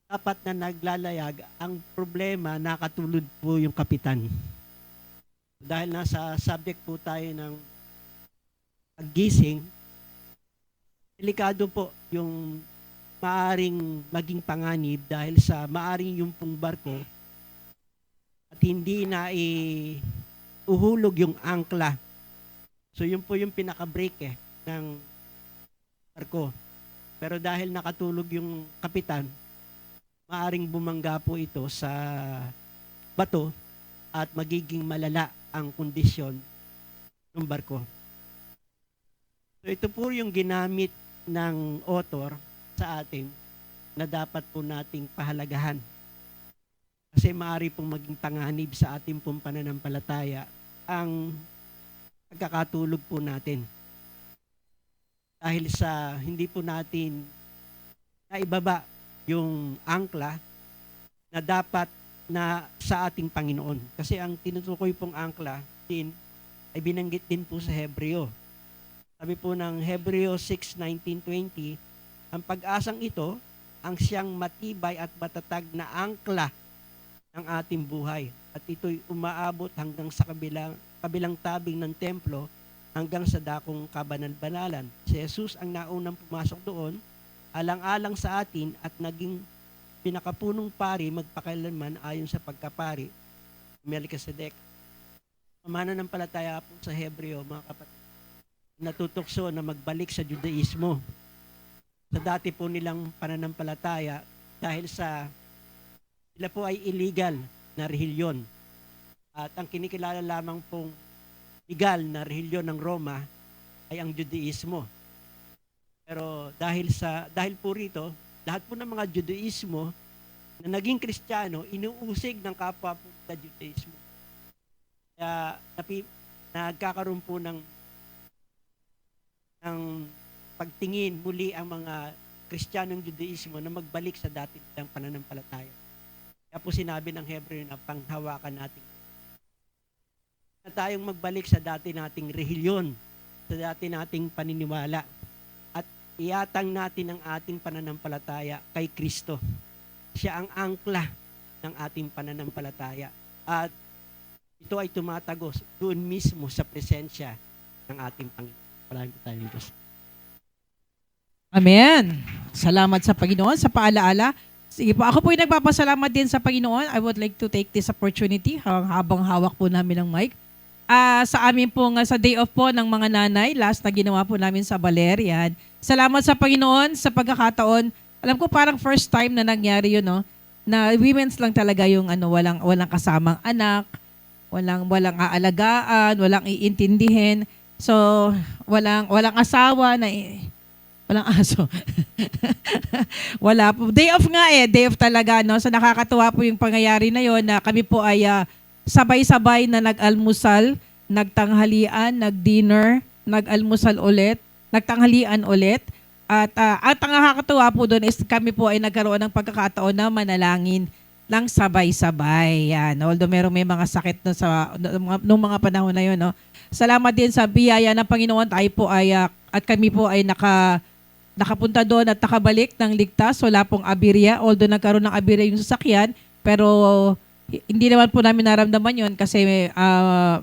dapat na naglalayag, ang problema nakatulad po yung kapitan. Dahil nasa subject po tayo ng paggising, delikado po yung maaring maging panganib dahil sa maaring yung pong barko at hindi na uhulog yung angkla. So yun po yung pinaka-break ng barko. Pero dahil nakatulog yung kapitan, maaring bumangga po ito sa bato at magiging malala ang kondisyon ng barko. So ito po yung ginamit ng author sa atin na dapat po nating pahalagahan. Kasi maaari pong maging panganib sa ating pong pananampalataya ang pagkakatulog po natin. Dahil sa hindi po natin naibaba yung angkla na dapat na sa ating Panginoon. Kasi ang tinutukoy pong angkla din ay binanggit din po sa Hebreo. Sabi po ng Hebreo 6:19-20, ang pag-asang ito ang siyang matibay at matatag na angkla ng ating buhay. At ito'y umaabot hanggang sa kabilang tabing ng templo hanggang sa dakong kabanal-banalan. Si Jesus ang naunang pumasok doon, alang-alang sa atin at naging pinakapunong pari magpakailanman ayon sa pagkapari, Melchizedek. Mananampalataya po sa Hebreo, mga kapatid, natutokso na magbalik sa Judaismo. Sa dati po nilang pananampalataya dahil sa sila po ay illegal na relihiyon. At ang kinikilala lamang pong legal na relihiyon ng Roma ay ang Judaismo. Pero dahil po rito, lahat po ng mga Judaismo na naging Kristiyano, inuusig ng kapwa po sa Judaismo. Kaya nagkakaroon po ng pagtingin muli ang mga Kristiyanong Judaismo na magbalik sa dati nilang pananampalataya. Kaya po sinabi ng Hebreo na panghawakan natin na tayong magbalik sa dati nating relihiyon, sa dati nating paniniwala, at iatang natin ang ating pananampalataya kay Kristo. Siya ang angkla ng ating pananampalataya. At ito ay tumatagos doon mismo sa presensya ng ating Panginoon. Maraming po tayo ng Diyos. Amen. Salamat sa Panginoon sa paalaala. Sige po, ako po yung nagpapasalamat din sa Panginoon. I would like to take this opportunity habang hawak po namin ng mic. Sa amin po sa day off po ng mga nanay, last na ginawa po namin sa Baler, yan. Salamat sa Panginoon sa pagkakataon. Alam ko parang first time na nangyari yun, no? Na women's lang talaga yung walang kasamang anak, walang aalagaan, walang iintindihin. So, walang asawa na walang aso. Wala po. Day off nga day off talaga, no? So nakakatuwa po yung pangyayari na yon na kami po ay sabay-sabay na nag-almusal, nagtanghalian, nag-dinner, nag-almusal ulit, nagtanghalian ulit. At ang nakakatuwa po doon is kami po ay nagkaroon ng pagkakataon na manalangin lang sabay-sabay. Yan. Although may mga sakit nung mga panahon na yun, no? Salamat din sa biyaya ng Panginoon. Tayo po ay at kami po ay nakapunta doon at nakabalik ng ligtas. Wala pong aberya. Although nagkaroon ng aberya yung sasakyan, pero hindi naman po namin naramdaman yun kasi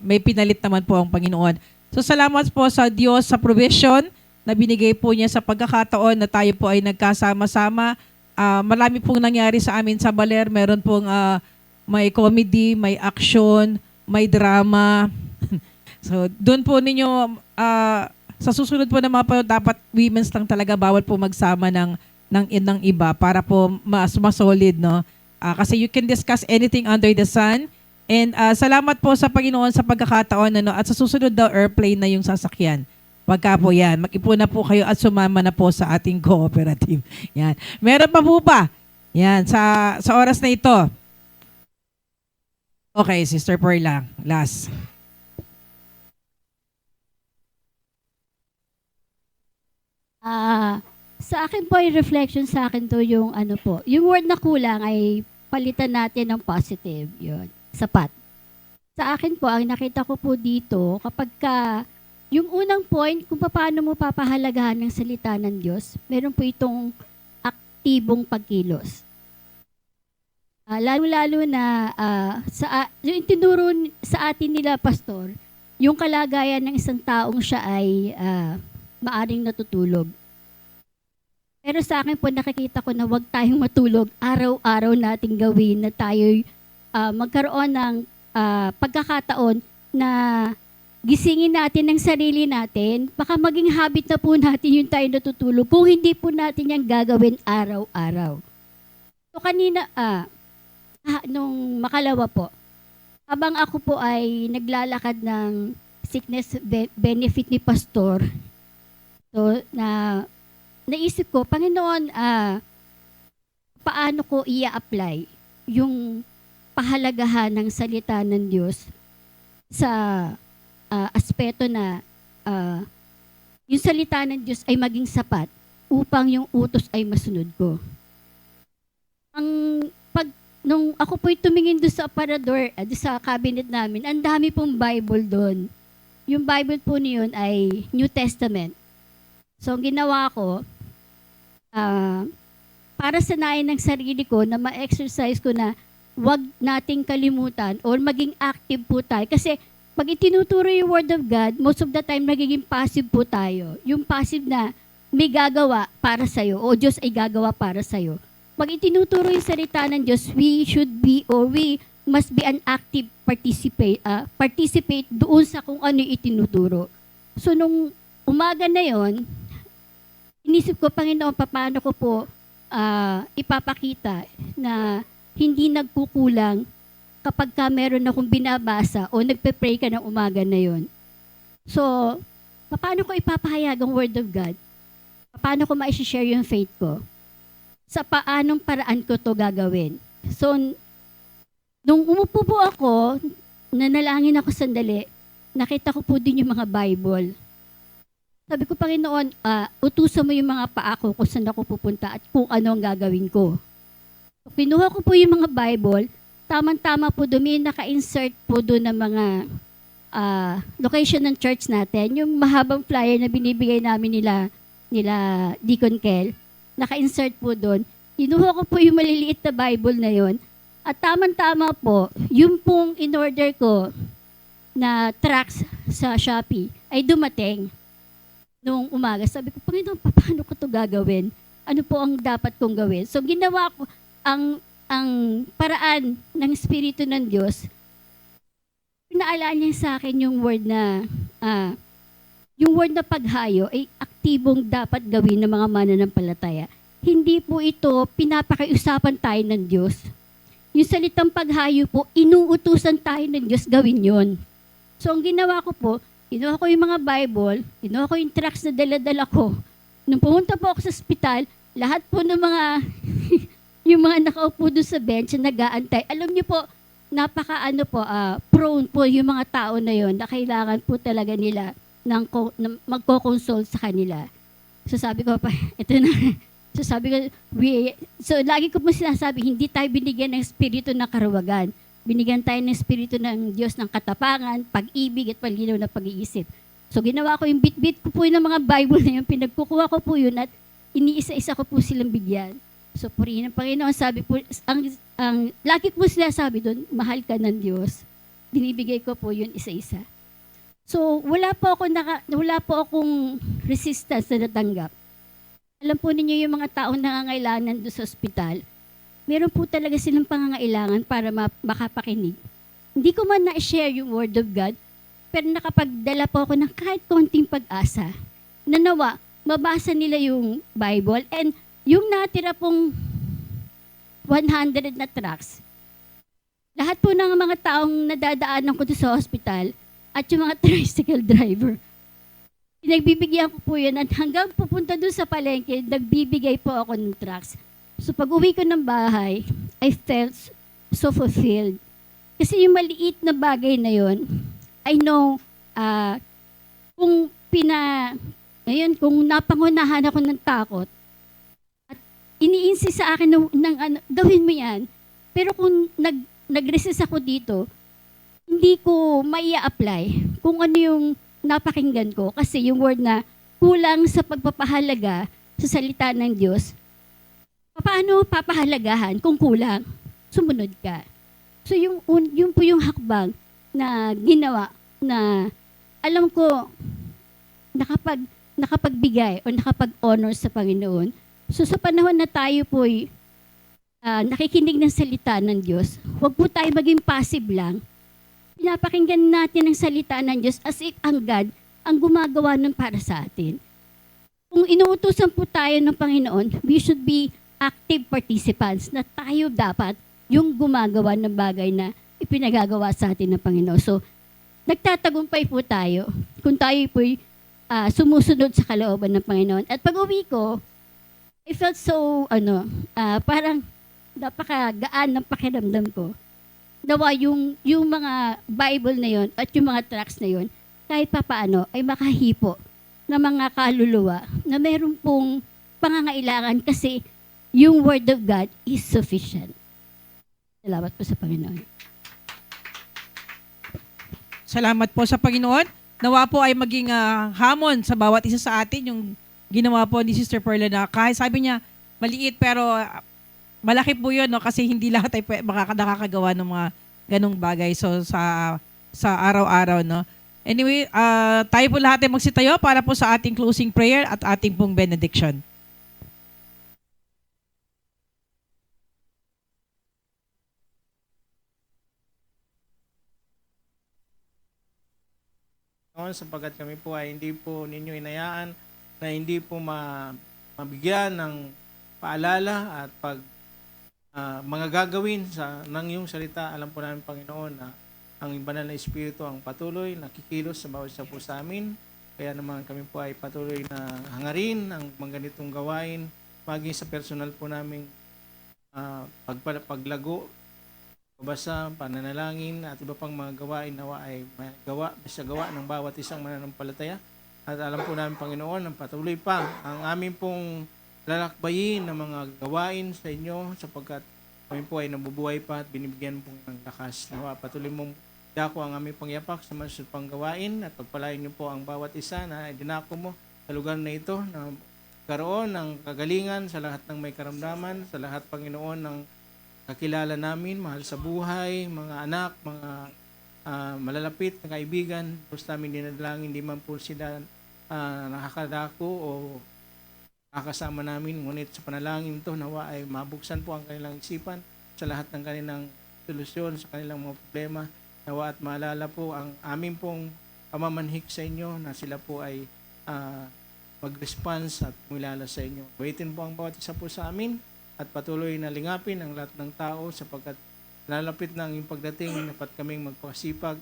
may pinalit naman po ang Panginoon. So salamat po sa Diyos sa provision na binigay po niya sa pagkakataon na tayo po ay nagkasama-sama. Marami pong nangyari sa amin sa Baler. Meron pong may comedy, may action, may drama. So doon po ninyo, sa susunod po na mga panahon, dapat women's lang talaga, bawal po magsama ng iba para po mas solid, no? Kasi you can discuss anything under the sun. And salamat po sa Panginoon sa pagkakataon, no? At sa susunod daw airplane na yung sasakyan. Pagka po yan, mag-ipon na po kayo at sumama na po sa ating cooperative. Yan. Meron pa po ba? Yan, sa oras na ito. Okay, Sister Perla, last. Sa akin po, yung reflection sa akin to yung yung word na kulang ay palitan natin ng positive. Yun, sapat. Sa akin po, ang nakita ko po dito, kapag yung unang point, kung paano mo papahalagahan ng salita ng Diyos, meron po itong aktibong pagkilos. Lalo-lalo na yung tinuro sa atin nila, Pastor, yung kalagayan ng isang taong siya ay maaring natutulog. Pero sa akin po, nakikita ko na huwag tayong matulog. Araw-araw nating gawin na tayo magkaroon ng pagkakataon na gisingin natin ang sarili natin. Baka maging habit na po natin yung tayo natutulog kung hindi po natin yung gagawin araw-araw. So kanina, nung makalawa po, habang ako po ay naglalakad ng sickness benefit ni Pastor, so naisip ko, Panginoon, paano ko i-apply yung pahalagahan ng salita ng Diyos sa aspeto na yung salita ng Diyos ay maging sapat upang yung utos ay masunod ko. Nung ako po'y tumingin doon sa aparador, doon sa cabinet namin, ang dami pong Bible doon. Yung Bible po niyon ay New Testament. So, ang ginawa ko, para sanayin ng sarili ko na ma-exercise ko na wag nating kalimutan or maging active po tayo. Kasi pag itinuturo yung Word of God, most of the time nagiging passive po tayo. Yung passive na may gagawa para sa'yo o Diyos ay gagawa para sa'yo. Pag itinuturo yung salita ng Diyos, we must be an active participate doon sa kung ano yung itinuturo. So nung umaga na yon, inisip ko, Panginoon, paano ko po ipapakita na hindi nagkukulang kapag ka meron akong binabasa o nagpe-pray ka ng umaga na yon. So, paano ko ipapahayag ang Word of God? Paano ko ma-share yung faith ko? Sa paanong paraan ko to gagawin? So, nung umupo po ako, nanalangin ako sandali, nakita ko po din yung mga Bible. Sabi ko, Panginoon, utusan mo yung mga paa ko kung saan ako pupunta at kung ano ang gagawin ko. So, kinuha ko po yung mga Bible, tamang-tama po doon, naka-insert po doon ng mga location ng church natin, yung mahabang flyer na binibigay namin nila Deacon Kel, naka-insert po doon. Kinuha ko po yung maliliit na Bible na yon. At tamang-tama po, yung pong in-order ko na tracts sa Shopee ay dumating noong umaga. Sabi ko, Panginoon, paano ko to gagawin? Ano po ang dapat kong gawin? So ginawa ko, ang paraan ng Espiritu ng Diyos, pinaalala niya sa akin yung word na paghayo ay aktibong dapat gawin ng mga mananampalataya. Hindi po ito pinapakiusapan tayo ng Diyos. Yung salitang paghayo po, inuutusan tayo ng Diyos gawin yon. So ang ginawa ko po, kinuha ko yung mga Bible, kinuha ko yung tracts na dala-dala ko. Nung pumunta po ako sa ospital, lahat po ng mga yung mga nakaupo doon sa bench na nag-aantay. Alam niyo po, prone po yung mga tao na yon na kailangan po talaga nila na magko-consult sa kanila. So sabi ko pa, ito na. So sabi ko, lagi ko po sinasabi, hindi tayo binigyan ng espiritu ng karawagan. Binigyan tayo ng espiritu ng Diyos ng katapangan, pag-ibig at palinaw na pag-iisip. So ginawa ko yung bit-bit ko po yung mga Bible na yun, pinagkukuha ko po yun at iniisa-isa ko po silang bigyan. So purihin ng Panginoon, sabi po, lagi ko po sinasabi doon, mahal ka ng Diyos. Binibigay ko po yun isa-isa. So, wala po akong resistance na natanggap. Alam po ninyo yung mga taong nangangailangan doon sa ospital, meron po talaga silang pangangailangan para makapakinig. Hindi ko man na-share yung Word of God, pero nakapagdala po ako ng kahit konting pag-asa na nawa, mabasa nila yung Bible and yung natira pong 100 na tracts, lahat po ng mga taong nadadaanan ko doon sa ospital, at yung mga tricycle driver, pinagbibigyan ko po yun at hanggang pupunta doon sa palengke, nagbibigay po ako ng tracts. So pag uwi ko ng bahay, I felt so fulfilled. Kasi yung maliit na bagay na yun, I know, kung napangunahan ako ng takot, at iniinsist sa akin gawin mo yan, pero kung nag-resist ako dito, hindi ko maia-apply kung ano yung napakinggan ko. Kasi yung word na kulang sa pagpapahalaga sa salita ng Diyos, paano papahalagahan kung kulang? sumunod ka. So yung po yung hakbang na ginawa na alam ko nakapagbigay o nakapag-honor sa Panginoon. So sa panahon na tayo po'y nakikinig ng salita ng Diyos, huwag po tayo maging passive lang. Pinapakinggan natin ang salita ng Diyos as if ang God ang gumagawa ng para sa atin. Kung inuutusan po tayo ng Panginoon, we should be active participants na tayo dapat yung gumagawa ng bagay na ipinagagawa sa atin ng Panginoon. So, nagtatagumpay po tayo kung tayo po'y sumusunod sa kalooban ng Panginoon. At pag-uwi ko, I felt so, parang napakagaan ng pakiramdam ko. Nawa yung mga Bible na yon at yung mga tracts na yon, kahit papaano ay makahipo ng mga kaluluwa na meron pong pangangailangan kasi yung Word of God is sufficient. Salamat po sa Panginoon. Salamat po sa Panginoon. Nawa po ay maging hamon sa bawat isa sa atin yung ginawa po ni Sister Perla na kahit sabi niya maliit pero malaki po yun, no? Kasi hindi lahat ay nakakagawa ng mga ganong bagay. So sa araw-araw, no? Anyway, tayo po lahat ay magsitayo para po sa ating closing prayer at ating pong benediction. Sapagkat kami po ay hindi po ninyo inayaan na hindi po mabigyan ng paalala at mga gagawin ng iyong salita. Alam po namin, Panginoon, na ang banal na Espiritu ang patuloy nakikilos sa bawat isa po sa amin. Kaya naman kami po ay patuloy na hangarin ang mga ganitong gawain, maging sa personal po namin paglago, pabasa, pananalangin at iba pang mga gawain nawa ay sa gawa ng bawat isang mananampalataya. At alam po namin, Panginoon, ang patuloy pa ang amin pong lalakbayin ng mga gawain sa inyo sapagkat kami po ay nabubuhay pa at binibigyan po ng lakas. Nawa, patuloy mong dako ang aming pangyapak sa mga pang gawain at pagpalain niyo po ang bawat isa na dinako mo sa lugar na ito na karoon ng kagalingan sa lahat ng may karamdaman, sa lahat, Panginoon, ng kakilala namin, mahal sa buhay, mga anak, mga malalapit na kaibigan. Gusto namin dinadalangin, hindi man po sila nakakadako o nakakasama namin. Ngunit sa panalangin ito, nawa ay mabuksan po ang kanilang isipan sa lahat ng kanilang solusyon, sa kanilang mga problema. Nawa at maalala po ang amin pong pamamanhik sa inyo na sila po ay mag-response at mulala sa inyo. Waitin po ang bawat isa po sa amin at patuloy na lingapin ang lahat ng tao sapagkat lalapit na ang iyong pagdating, dapat kaming magpakasipag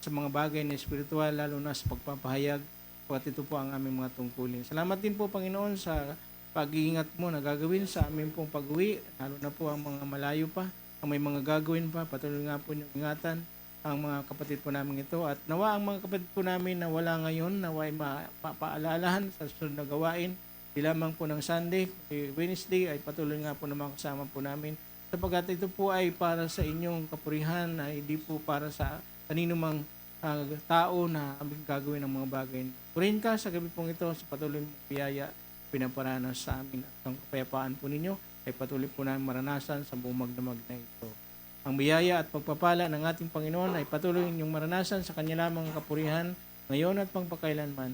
sa mga bagay na espiritual, lalo na sa pagpapahayag, pagkat ito po ang aming mga tungkulin. Salamat din po, Panginoon, sa pag-iingat mo na gagawin sa aming pong pag-uwi, lalo na po ang mga malayo pa, ang may mga gagawin pa, patuloy nga po niyong ingatan ang mga kapatid po namin ito. At nawa ang mga kapatid po namin na wala ngayon, nawa ay mapaalalahan sa susunod na gawain, di lamang po ng Sunday, Wednesday, ay patuloy nga po na mga kasama po namin. Sapagkat ito po ay para sa inyong kapurihan, ay hindi po para sa kanino mang tao na aming gagawin ng mga bagay. Purihin ka sa gabi pong ito sa patuloy mong biyaya pinaparanas sa amin at ang kapayapaan po ninyo ay patuloy po namin maranasan sa buong magdamag na ito. Ang biyaya at pagpapala ng ating Panginoon ay patuloy ninyong maranasan sa kanya lamang kapurihan ngayon at pagpakailanman.